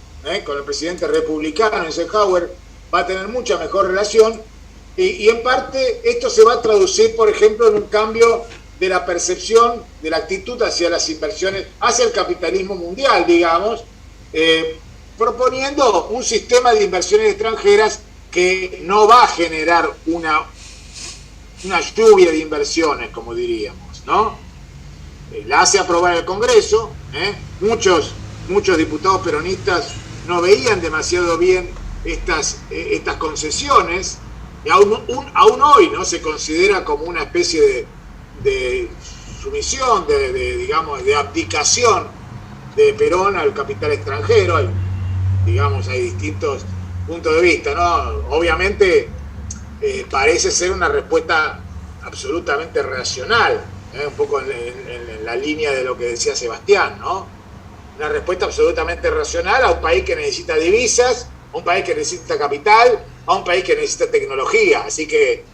con el presidente republicano Eisenhower, va a tener mucha mejor relación, y en parte esto se va a traducir, por ejemplo, en un cambio de la percepción, de la actitud hacia las inversiones, hacia el capitalismo mundial, digamos, proponiendo un sistema de inversiones extranjeras que no va a generar una lluvia de inversiones, como diríamos, ¿no? La hace aprobar el Congreso, muchos diputados peronistas no veían demasiado bien estas concesiones, y aún hoy no se considera como una especie de sumisión, digamos, de abdicación de Perón al capital extranjero. Hay distintos puntos de vista, ¿no? Obviamente parece ser una respuesta absolutamente racional, un poco en la línea de lo que decía Sebastián, ¿no? Una respuesta absolutamente racional a un país que necesita divisas, a un país que necesita capital, a un país que necesita tecnología. Así que,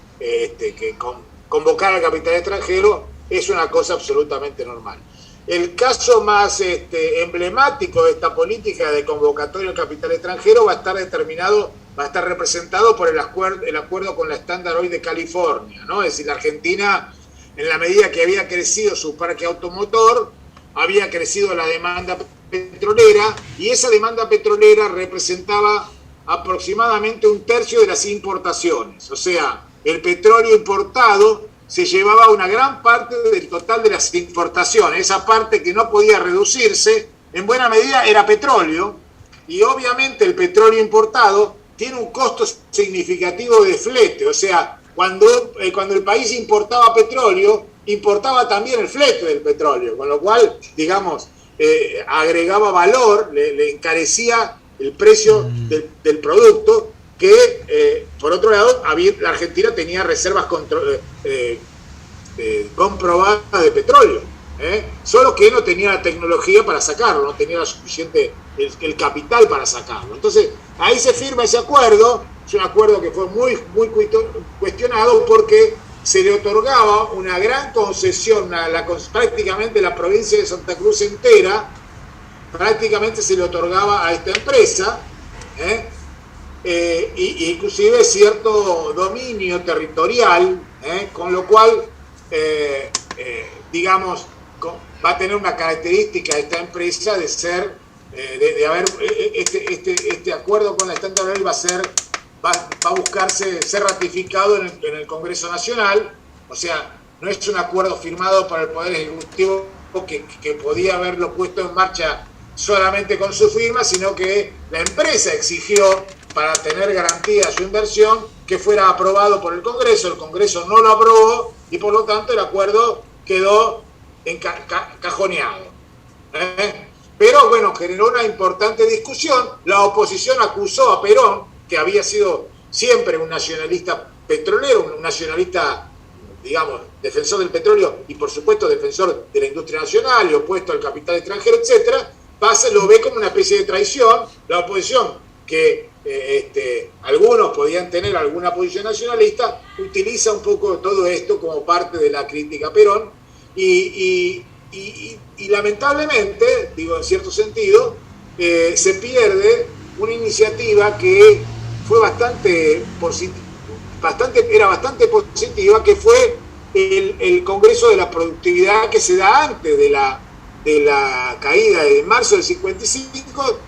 convocar al capital extranjero es una cosa absolutamente normal. El caso más emblemático de esta política de convocatoria al capital extranjero va a estar representado por el acuerdo con la Standard Oil de California, ¿no? Es decir, la Argentina, en la medida que había crecido su parque automotor, había crecido la demanda petrolera, y esa demanda petrolera representaba aproximadamente 1/3 de las importaciones. O sea, el petróleo importado se llevaba una gran parte del total de las importaciones. Esa parte que no podía reducirse, en buena medida era petróleo, y obviamente el petróleo importado tiene un costo significativo de flete. O sea, cuando el país importaba petróleo, importaba también el flete del petróleo, con lo cual, digamos, agregaba valor, le encarecía el precio del producto, que por otro lado la Argentina tenía reservas comprobadas de petróleo, solo que no tenía la tecnología para sacarlo, no tenía el capital para sacarlo. Entonces ahí se firma ese acuerdo. Es un acuerdo que fue muy cuestionado, porque se le otorgaba una gran concesión, prácticamente la provincia de Santa Cruz entera, prácticamente se le otorgaba a esta empresa, y inclusive cierto dominio territorial, con lo cual, digamos, va a tener una característica esta empresa de ser, de haber, este acuerdo con la Standard Oil va a buscarse ser ratificado en el Congreso Nacional. O sea, no es un acuerdo firmado por el Poder Ejecutivo que podía haberlo puesto en marcha solamente con su firma, sino que la empresa exigió, para tener garantía de su inversión, que fuera aprobado por el Congreso. El Congreso no lo aprobó, y por lo tanto el acuerdo quedó cajoneado. Pero bueno, generó una importante discusión. La oposición acusó a Perón, que había sido siempre un nacionalista petrolero, un nacionalista, digamos, defensor del petróleo y por supuesto defensor de la industria nacional y opuesto al capital extranjero, etcétera, lo ve como una especie de traición. La oposición, que algunos podían tener alguna posición nacionalista, utiliza un poco todo esto como parte de la crítica a Perón, y lamentablemente, digo, en cierto sentido, se pierde una iniciativa que fue bastante positiva, que fue el Congreso de la Productividad, que se da antes de la caída de marzo del 55.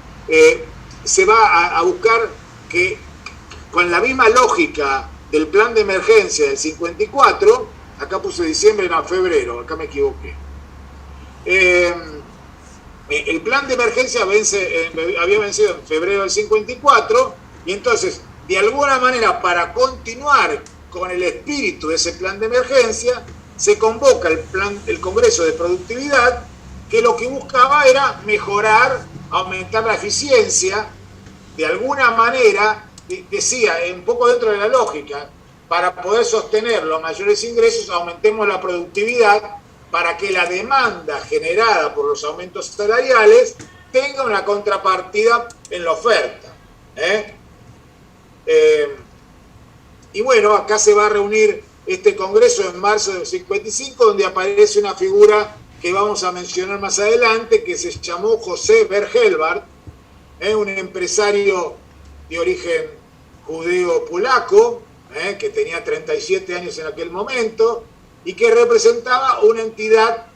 Se va a buscar que, con la misma lógica del plan de emergencia del 54, acá puse diciembre, no, febrero, acá me equivoqué. El plan de emergencia había vencido en febrero del 54, y entonces, de alguna manera, para continuar con el espíritu de ese plan de emergencia, se convoca el Congreso de Productividad, que lo que buscaba era mejorar, aumentar la eficiencia. De alguna manera, decía, un poco dentro de la lógica, para poder sostener los mayores ingresos, aumentemos la productividad, para que la demanda generada por los aumentos salariales tenga una contrapartida en la oferta. Y bueno, acá se va a reunir este Congreso en marzo del 55, donde aparece una figura que vamos a mencionar más adelante, que se llamó José Bergelbart, un empresario de origen judeo-polaco, que tenía 37 años en aquel momento, y que representaba una entidad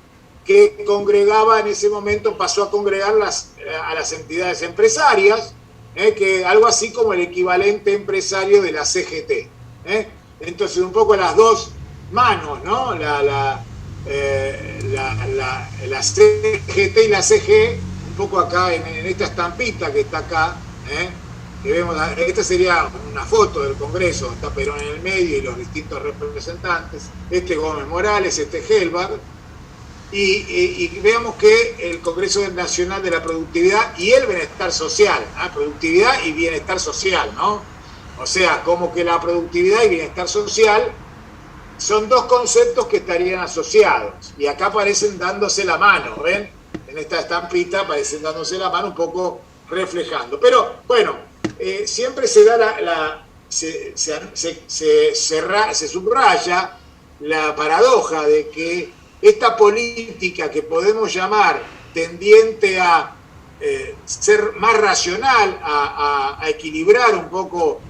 que congregaba en ese momento, pasó a congregar a las entidades empresarias, que algo así como el equivalente empresario de la CGT. Entonces, un poco las dos manos, ¿no? La CGT y la CG, un poco acá en esta estampita que está acá, que vemos, esta sería una foto del Congreso, está Perón en el medio y los distintos representantes, Gómez Morales, Gelbard, y veamos que el Congreso Nacional de la Productividad y el Bienestar Social, productividad y bienestar social, ¿no? O sea, como que la productividad y bienestar social son dos conceptos que estarían asociados, y acá aparecen dándose la mano, ¿ven? En esta estampita aparecen dándose la mano, un poco reflejando. Pero, bueno, siempre se da se subraya la paradoja de que esta política que podemos llamar tendiente a ser más racional, a equilibrar un poco,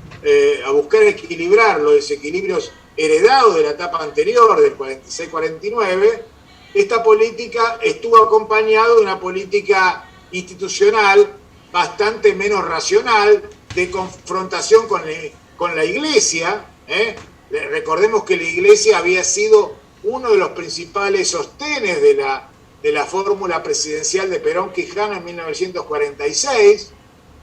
a buscar equilibrar los desequilibrios heredados de la etapa anterior, del 46-49, esta política estuvo acompañada de una política institucional bastante menos racional, de confrontación con la Iglesia. Recordemos que la Iglesia había sido uno de los principales sostenes de la fórmula presidencial de Perón-Quijano en 1946,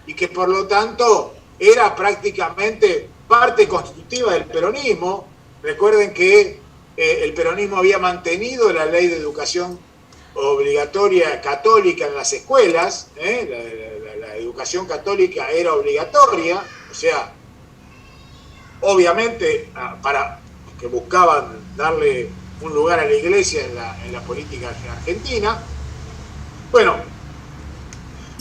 y que por lo tanto era prácticamente parte constitutiva del peronismo. Recuerden que el peronismo había mantenido la ley de educación obligatoria católica en las escuelas, la educación católica era obligatoria, o sea, obviamente para que buscaban darle un lugar a la Iglesia en la política argentina. Bueno,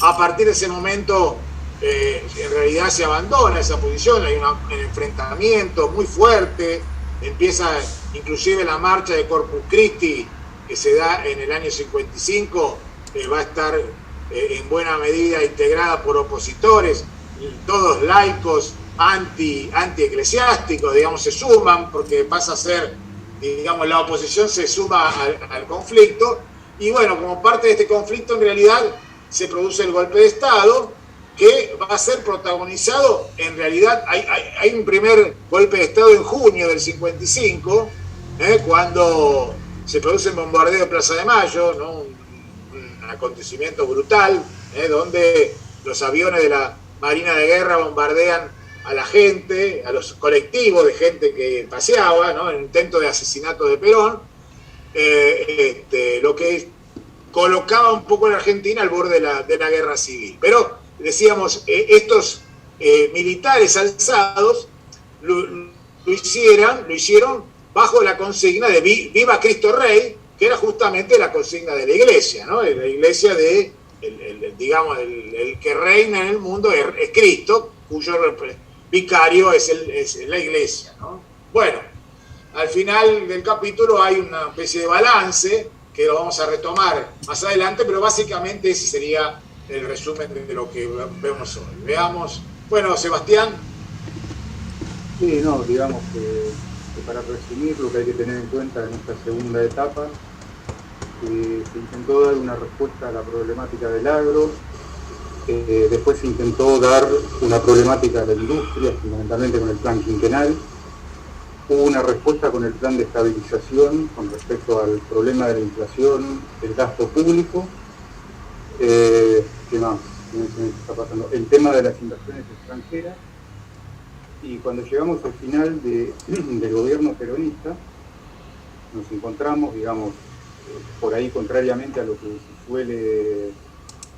a partir de ese momento en realidad se abandona esa posición, hay un enfrentamiento muy fuerte, empieza inclusive la marcha de Corpus Christi, que se da en el año 55, va a estar en buena medida integrada por opositores, todos laicos, anti-eclesiásticos, digamos, se suman, porque pasa a ser, digamos, la oposición se suma al conflicto, y bueno, como parte de este conflicto en realidad se produce el golpe de Estado, que va a ser protagonizado, en realidad hay un primer golpe de Estado en junio del 55, cuando se produce el bombardeo de Plaza de Mayo, ¿no? Un acontecimiento brutal, donde los aviones de la Marina de Guerra bombardean a la gente, a los colectivos de gente que paseaba, ¿no? En el intento de asesinato de Perón, lo que colocaba un poco a la Argentina al borde de la guerra civil. Pero, decíamos, estos militares alzados lo hicieron bajo la consigna de Viva Cristo Rey, que era justamente la consigna de la Iglesia, ¿no? La Iglesia digamos, el que reina en el mundo es Cristo, cuyo vicario es la Iglesia, ¿no? Bueno, al final del capítulo hay una especie de balance que lo vamos a retomar más adelante, pero básicamente ese sería el resumen de lo que vemos hoy. Veamos. Bueno, Sebastián. Sí, no, digamos que para resumir lo que hay que tener en cuenta en esta segunda etapa, se intentó dar una respuesta a la problemática del agro, después se intentó dar una problemática de la industria, fundamentalmente con el plan quinquenal, hubo una respuesta con el plan de estabilización con respecto al problema de la inflación, el gasto público, ¿qué más? ¿Qué está pasando? El tema de las inversiones extranjeras. Y cuando llegamos al final del gobierno peronista, nos encontramos, digamos, por ahí contrariamente a lo que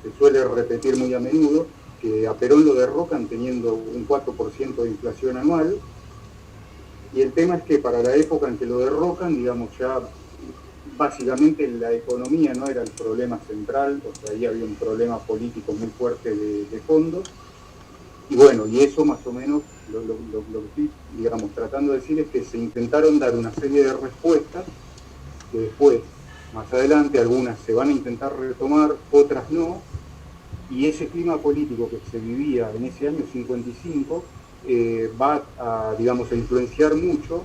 se suele repetir muy a menudo, que a Perón lo derrocan teniendo un 4% de inflación anual, y el tema es que para la época en que lo derrocan, digamos, ya básicamente la economía no era el problema central, o sea, ahí había un problema político muy fuerte de fondo. Y bueno, y eso más o menos, lo que estoy, digamos, tratando de decir es que se intentaron dar una serie de respuestas que después, más adelante, algunas se van a intentar retomar, otras no, y ese clima político que se vivía en ese año 55 va a, digamos, a influenciar mucho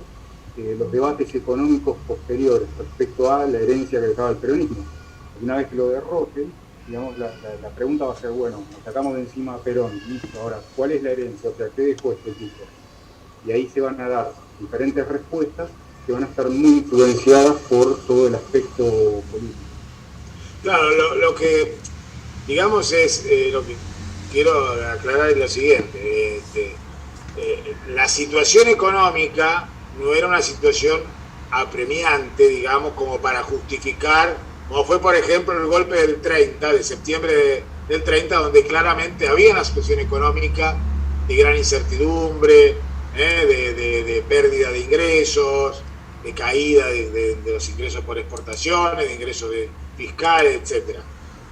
los debates económicos posteriores respecto a la herencia que dejaba el peronismo. Una vez que lo derroten, digamos, la pregunta va a ser, bueno, nos sacamos de encima a Perón, listo, ahora, ¿cuál es la herencia? O sea, ¿qué dejó este tipo? Y ahí se van a dar diferentes respuestas que van a estar muy influenciadas por todo el aspecto político. Claro, lo que, digamos, es lo que quiero aclarar es lo siguiente. La situación económica no era una situación apremiante, digamos, como para justificar, como fue, por ejemplo, el golpe del 30, de septiembre del 30, donde claramente había una situación económica de gran incertidumbre, de pérdida de ingresos, de caída de los ingresos por exportaciones, de ingresos fiscales, etc.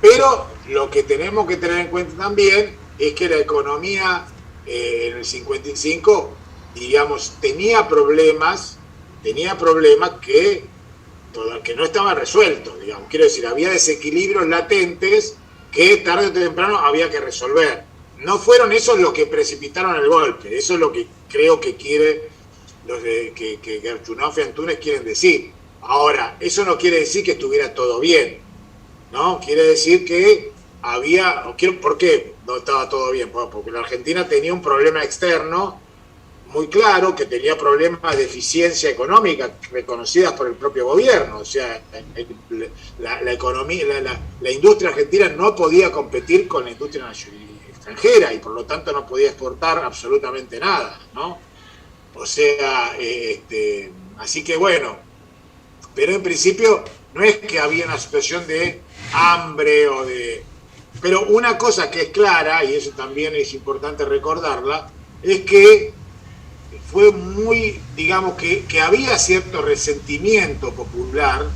Pero lo que tenemos que tener en cuenta también es que la economía en el 55, digamos, tenía problemas que no estaban resueltos, digamos. Quiero decir, había desequilibrios latentes que tarde o temprano había que resolver. No fueron esos los que precipitaron el golpe, eso es lo que creo que quiere que Gerchunov y Antunes quieren decir. Ahora, eso no quiere decir que estuviera todo bien, ¿no? Quiere decir que había... ¿Por qué no estaba todo bien? Porque la Argentina tenía un problema externo muy claro, que tenía problemas de eficiencia económica reconocidas por el propio gobierno. O sea, la economía, la industria argentina no podía competir con la industria extranjera y por lo tanto no podía exportar absolutamente nada, ¿no? O sea, así que bueno, pero en principio no es que había una situación de hambre o de... Pero una cosa que es clara, y eso también es importante recordarla, es que fue muy, digamos, que había cierto resentimiento popular,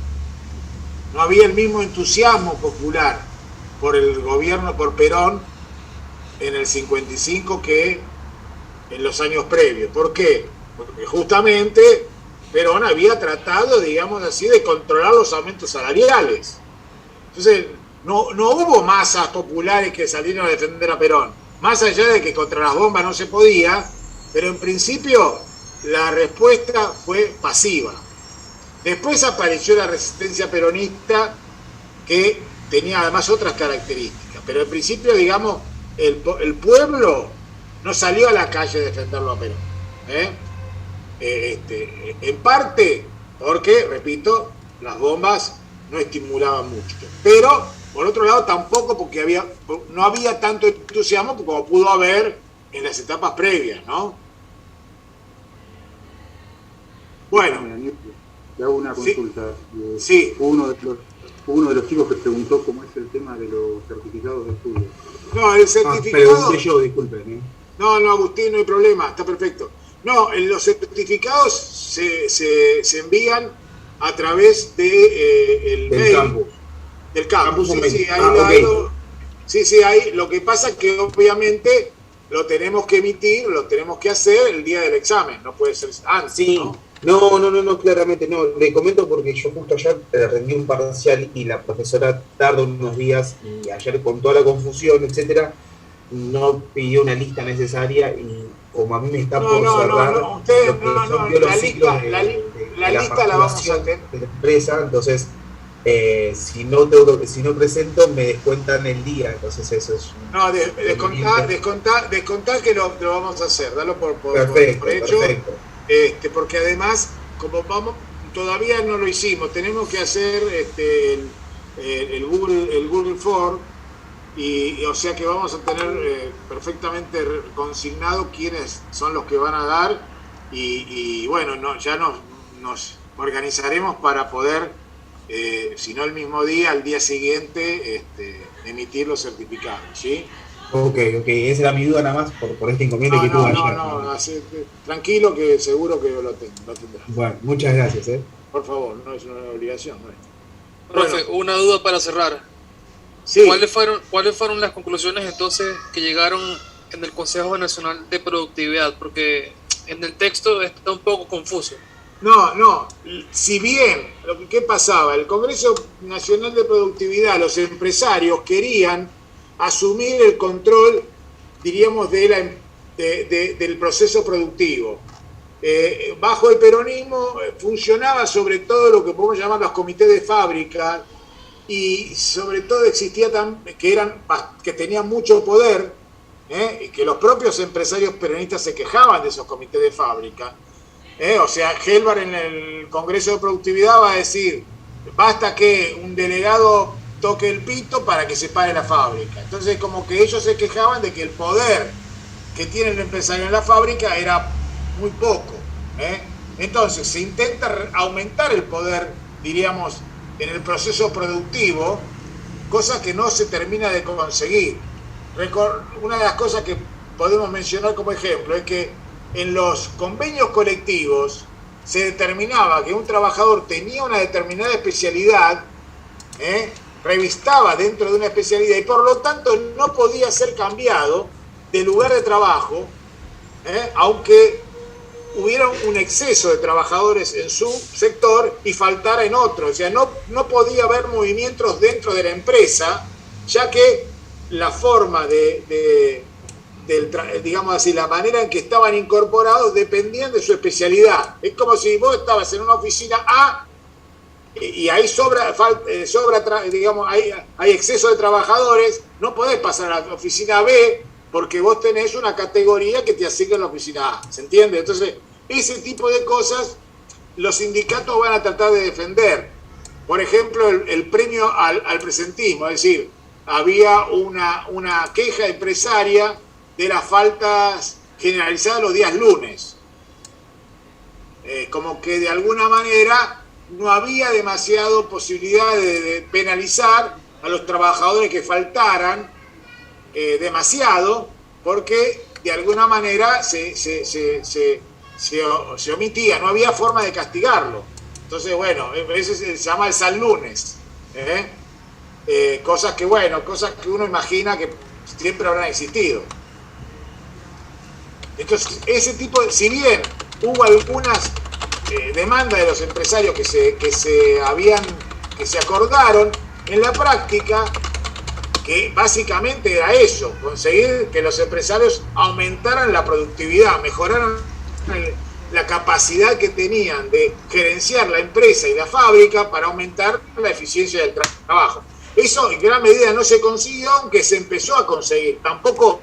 no había el mismo entusiasmo popular por el gobierno, por Perón, en el 55 que en los años previos. ¿Por qué? Porque justamente Perón había tratado, digamos así, de controlar los aumentos salariales. Entonces, no hubo masas populares que salieron a defender a Perón. Más allá de que contra las bombas no se podía, pero en principio la respuesta fue pasiva. Después apareció la resistencia peronista, que tenía además otras características. Pero en principio, digamos, el pueblo no salió a la calle a defenderlo a Perón. En parte porque, repito, las bombas no estimulaban mucho. Pero, por otro lado, tampoco porque no había tanto entusiasmo como pudo haber en las etapas previas, ¿no? Bueno. Te hago una consulta. Sí. Uno de los chicos que preguntó cómo es el tema de los certificados de estudio. No, el certificado... pregunté yo, disculpen. No, Agustín, no hay problema, está perfecto. No, los certificados se envían a través del mail. Campus. Del campus. Sí, ahí lo que pasa es que obviamente lo tenemos que emitir, lo tenemos que hacer el día del examen, no puede ser antes, sí. ¿no? No, claramente no. Le comento porque yo justo ayer rendí un parcial y la profesora tarda unos días y ayer con toda la confusión, etcétera, no pidió una lista necesaria y como a mí me está por cerrar la lista la vamos a tener de la empresa, entonces si no presento me descuentan el día, entonces eso es descontar que lo vamos a hacer, dalo por hecho. Perfecto. Porque además, como todavía no lo hicimos, tenemos que hacer el Google Form y o sea que vamos a tener perfectamente consignado quiénes son los que van a dar y bueno, ya nos organizaremos para poder, si no el mismo día, al día siguiente, emitir los certificados, ¿sí? Ok, esa era mi duda nada más por este inconveniente que tuve ayer. Tranquilo que seguro que lo tendrás. Bueno, muchas gracias. Por favor, no es una obligación. ¿no? Profe, una duda para cerrar. Sí. ¿Cuáles fueron las conclusiones entonces que llegaron en el Consejo Nacional de Productividad? Porque en el texto está un poco confuso. No, si bien, ¿qué pasaba? El Congreso Nacional de Productividad, los empresarios querían asumir el control, diríamos, del proceso productivo. Bajo el peronismo funcionaba sobre todo lo que podemos llamar los comités de fábrica, y sobre todo existía que tenían mucho poder, y que los propios empresarios peronistas se quejaban de esos comités de fábrica. O sea, Helvar en el Congreso de Productividad va a decir, basta que un delegado toque el pito para que se pare la fábrica. Entonces, como que ellos se quejaban de que el poder que tiene el empresario en la fábrica era muy poco. Entonces, se intenta aumentar el poder, diríamos, en el proceso productivo, cosa que no se termina de conseguir. Una de las cosas que podemos mencionar como ejemplo es que en los convenios colectivos se determinaba que un trabajador tenía una determinada especialidad, revistaba dentro de una especialidad y por lo tanto no podía ser cambiado de lugar de trabajo, aunque hubiera un exceso de trabajadores en su sector y faltara en otro. O sea, no podía haber movimientos dentro de la empresa, ya que la forma digamos así, la manera en que estaban incorporados dependían de su especialidad. Es como si vos estabas en una oficina A y ahí digamos, hay exceso de trabajadores, no podés pasar a la oficina B porque vos tenés una categoría que te asigna en la oficina A, ¿se entiende? Entonces, ese tipo de cosas los sindicatos van a tratar de defender. Por ejemplo, el premio al presentismo, es decir, había una queja empresaria de las faltas generalizadas los días lunes. Como que de alguna manera no había demasiado posibilidad de penalizar a los trabajadores que faltaran demasiado, porque de alguna manera se omitía, no había forma de castigarlo. Entonces, bueno, eso se llama el San Lunes. Cosas que uno imagina que siempre habrán existido. Entonces, ese tipo si bien hubo algunas demandas de los empresarios que se acordaron, en la práctica, que básicamente era eso, conseguir que los empresarios aumentaran la productividad, mejoraran la capacidad que tenían de gerenciar la empresa y la fábrica para aumentar la eficiencia del trabajo. Eso en gran medida no se consiguió, aunque se empezó a conseguir. Tampoco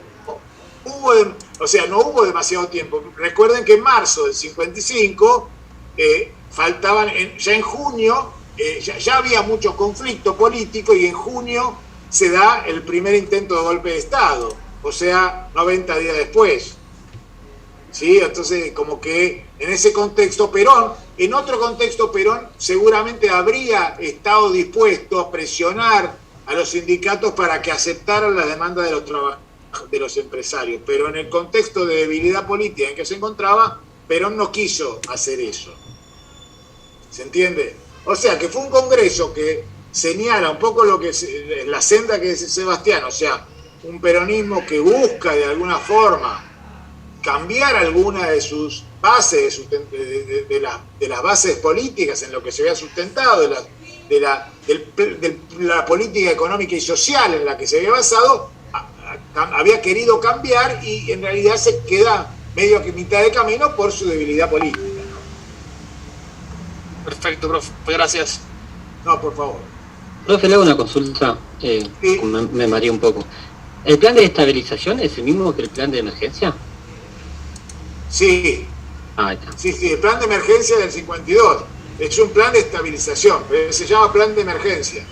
no hubo demasiado tiempo. Recuerden que en marzo del 55 ya en junio ya había mucho conflicto político y en junio se da el primer intento de golpe de Estado, o sea, 90 días después. ¿Sí? Entonces, como que en ese contexto en otro contexto Perón seguramente habría estado dispuesto a presionar a los sindicatos para que aceptaran las demandas de los empresarios, pero en el contexto de debilidad política en que se encontraba, Perón no quiso hacer eso. ¿Se entiende? O sea, que fue un congreso que señala un poco la senda que dice Sebastián, o sea, un peronismo que busca de alguna forma cambiar alguna de sus bases, de las bases políticas en lo que se había sustentado, de la política económica y social en la que se había basado, había querido cambiar y en realidad se queda medio que mitad de camino por su debilidad política. Perfecto, profe. Gracias. No, por favor. Profe, le hago una consulta, Sí. me mareé un poco. ¿El plan de estabilización es el mismo que el plan de emergencia? Sí. Ah, ahí está. Sí, el plan de emergencia del 52 es un plan de estabilización, pero se llama plan de emergencia.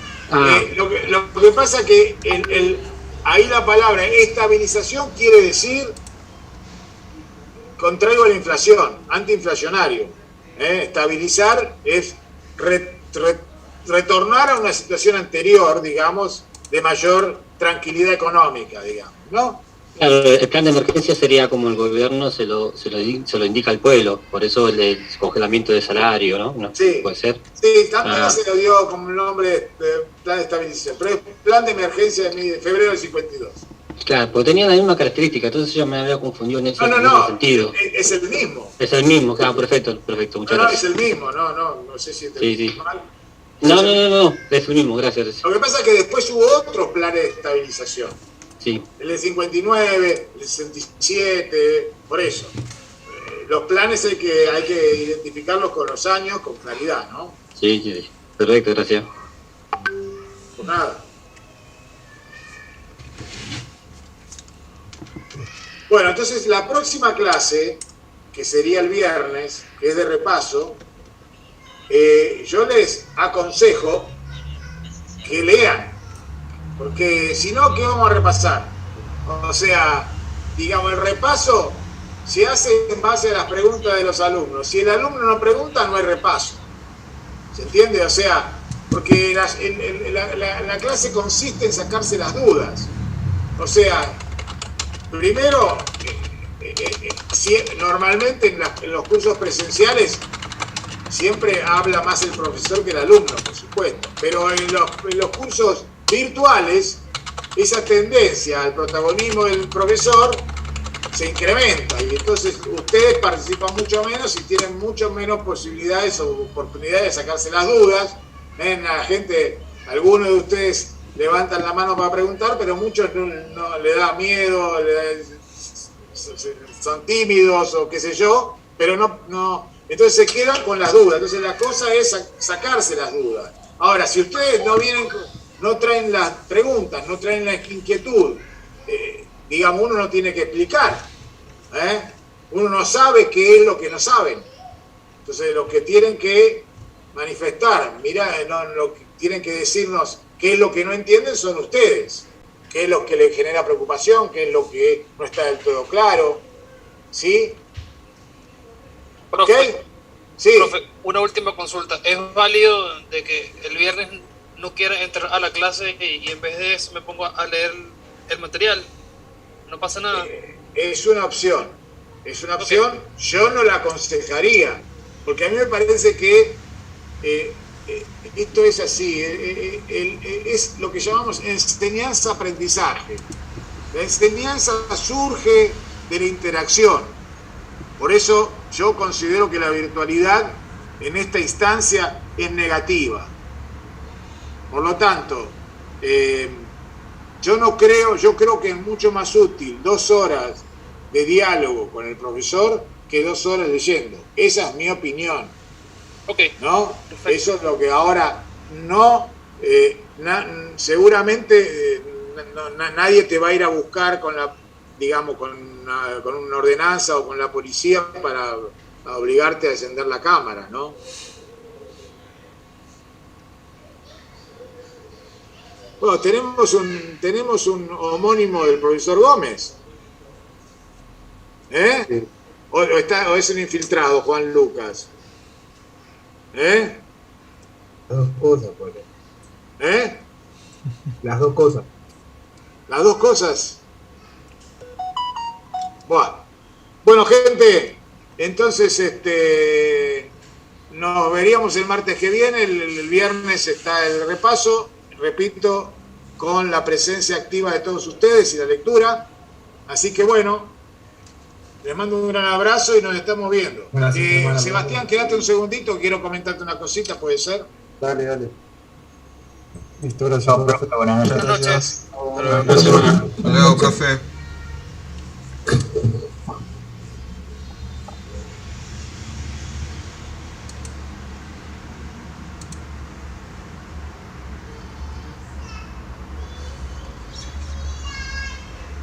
Lo que pasa es que ahí la palabra estabilización quiere decir contrario a la inflación, antiinflacionario. Estabilizar es retornar a una situación anterior, digamos, de mayor tranquilidad económica, digamos, ¿no? Claro, el plan de emergencia sería como el gobierno se lo indica al pueblo, por eso el congelamiento de salario, ¿no? Sí. ¿Puede ser? Sí, también se lo dio como el nombre de plan de estabilización, pero es plan de emergencia de febrero del 52. Claro, porque tenía la misma característica, entonces yo me había confundido en ese sentido. Es el mismo. Es el mismo, claro, perfecto, muchas gracias. Es el mismo, no sé si sí. mal. No, es el mismo, gracias. Lo que pasa es que después hubo otros planes de estabilización. Sí. El del 59, el 67, por eso. Los planes hay que identificarlos con los años, con claridad, ¿no? Sí, perfecto, gracias. nada. Bueno, entonces la próxima clase, que sería el viernes, que es de repaso, yo les aconsejo que lean, porque si no, ¿qué vamos a repasar? O sea, digamos, el repaso se hace en base a las preguntas de los alumnos. Si el alumno no pregunta, no hay repaso. ¿Se entiende? O sea, porque la clase consiste en sacarse las dudas. O sea, primero, normalmente en los cursos presenciales siempre habla más el profesor que el alumno, por supuesto. Pero en los cursos virtuales, esa tendencia al protagonismo del profesor se incrementa y entonces ustedes participan mucho menos y tienen mucho menos posibilidades o oportunidades de sacarse las dudas. La gente, algunos de ustedes levantan la mano para preguntar, pero muchos no le da miedo, son tímidos o qué sé yo, pero no, entonces se quedan con las dudas. Entonces la cosa es sacarse las dudas. Ahora, si ustedes no traen las preguntas, no traen la inquietud, digamos, uno no tiene que explicar, uno no sabe qué es lo que no saben. Entonces los que tienen que manifestar, lo que tienen que decirnos qué es lo que no entienden son ustedes, qué es lo que les genera preocupación, qué es lo que no está del todo claro, ¿sí? Profe, ¿Okay? Sí. Profe, una última consulta. ¿Es válido de que el viernes no quiera entrar a la clase y en vez de eso me pongo a leer el material? ¿No pasa nada? Es una opción. Es una opción. Okay. Yo no la aconsejaría, porque a mí me parece que esto es así. Es lo que llamamos enseñanza-aprendizaje. La enseñanza surge de la interacción. Por eso yo considero que la virtualidad en esta instancia es negativa. Por lo tanto, yo creo que es mucho más útil 2 horas de diálogo con el profesor que 2 horas leyendo. Esa es mi opinión. Okay. ¿No? Eso es lo que ahora seguramente nadie te va a ir a buscar con una ordenanza o con la policía para obligarte a encender la cámara, ¿no? Bueno, tenemos un homónimo del profesor Gómez. Sí. ¿O es un infiltrado, Juan Lucas? Las dos cosas, por Las dos cosas. Las dos cosas. Bueno, gente, entonces nos veríamos el martes que viene. El viernes está el repaso, repito, con la presencia activa de todos ustedes y la lectura. Así que bueno, les mando un gran abrazo y nos estamos viendo. Sebastián, quédate un segundito, quiero comentarte una cosita, ¿puede ser? Dale. Listo, gracias. Buenas noches. Buenas noches. Hasta luego, café.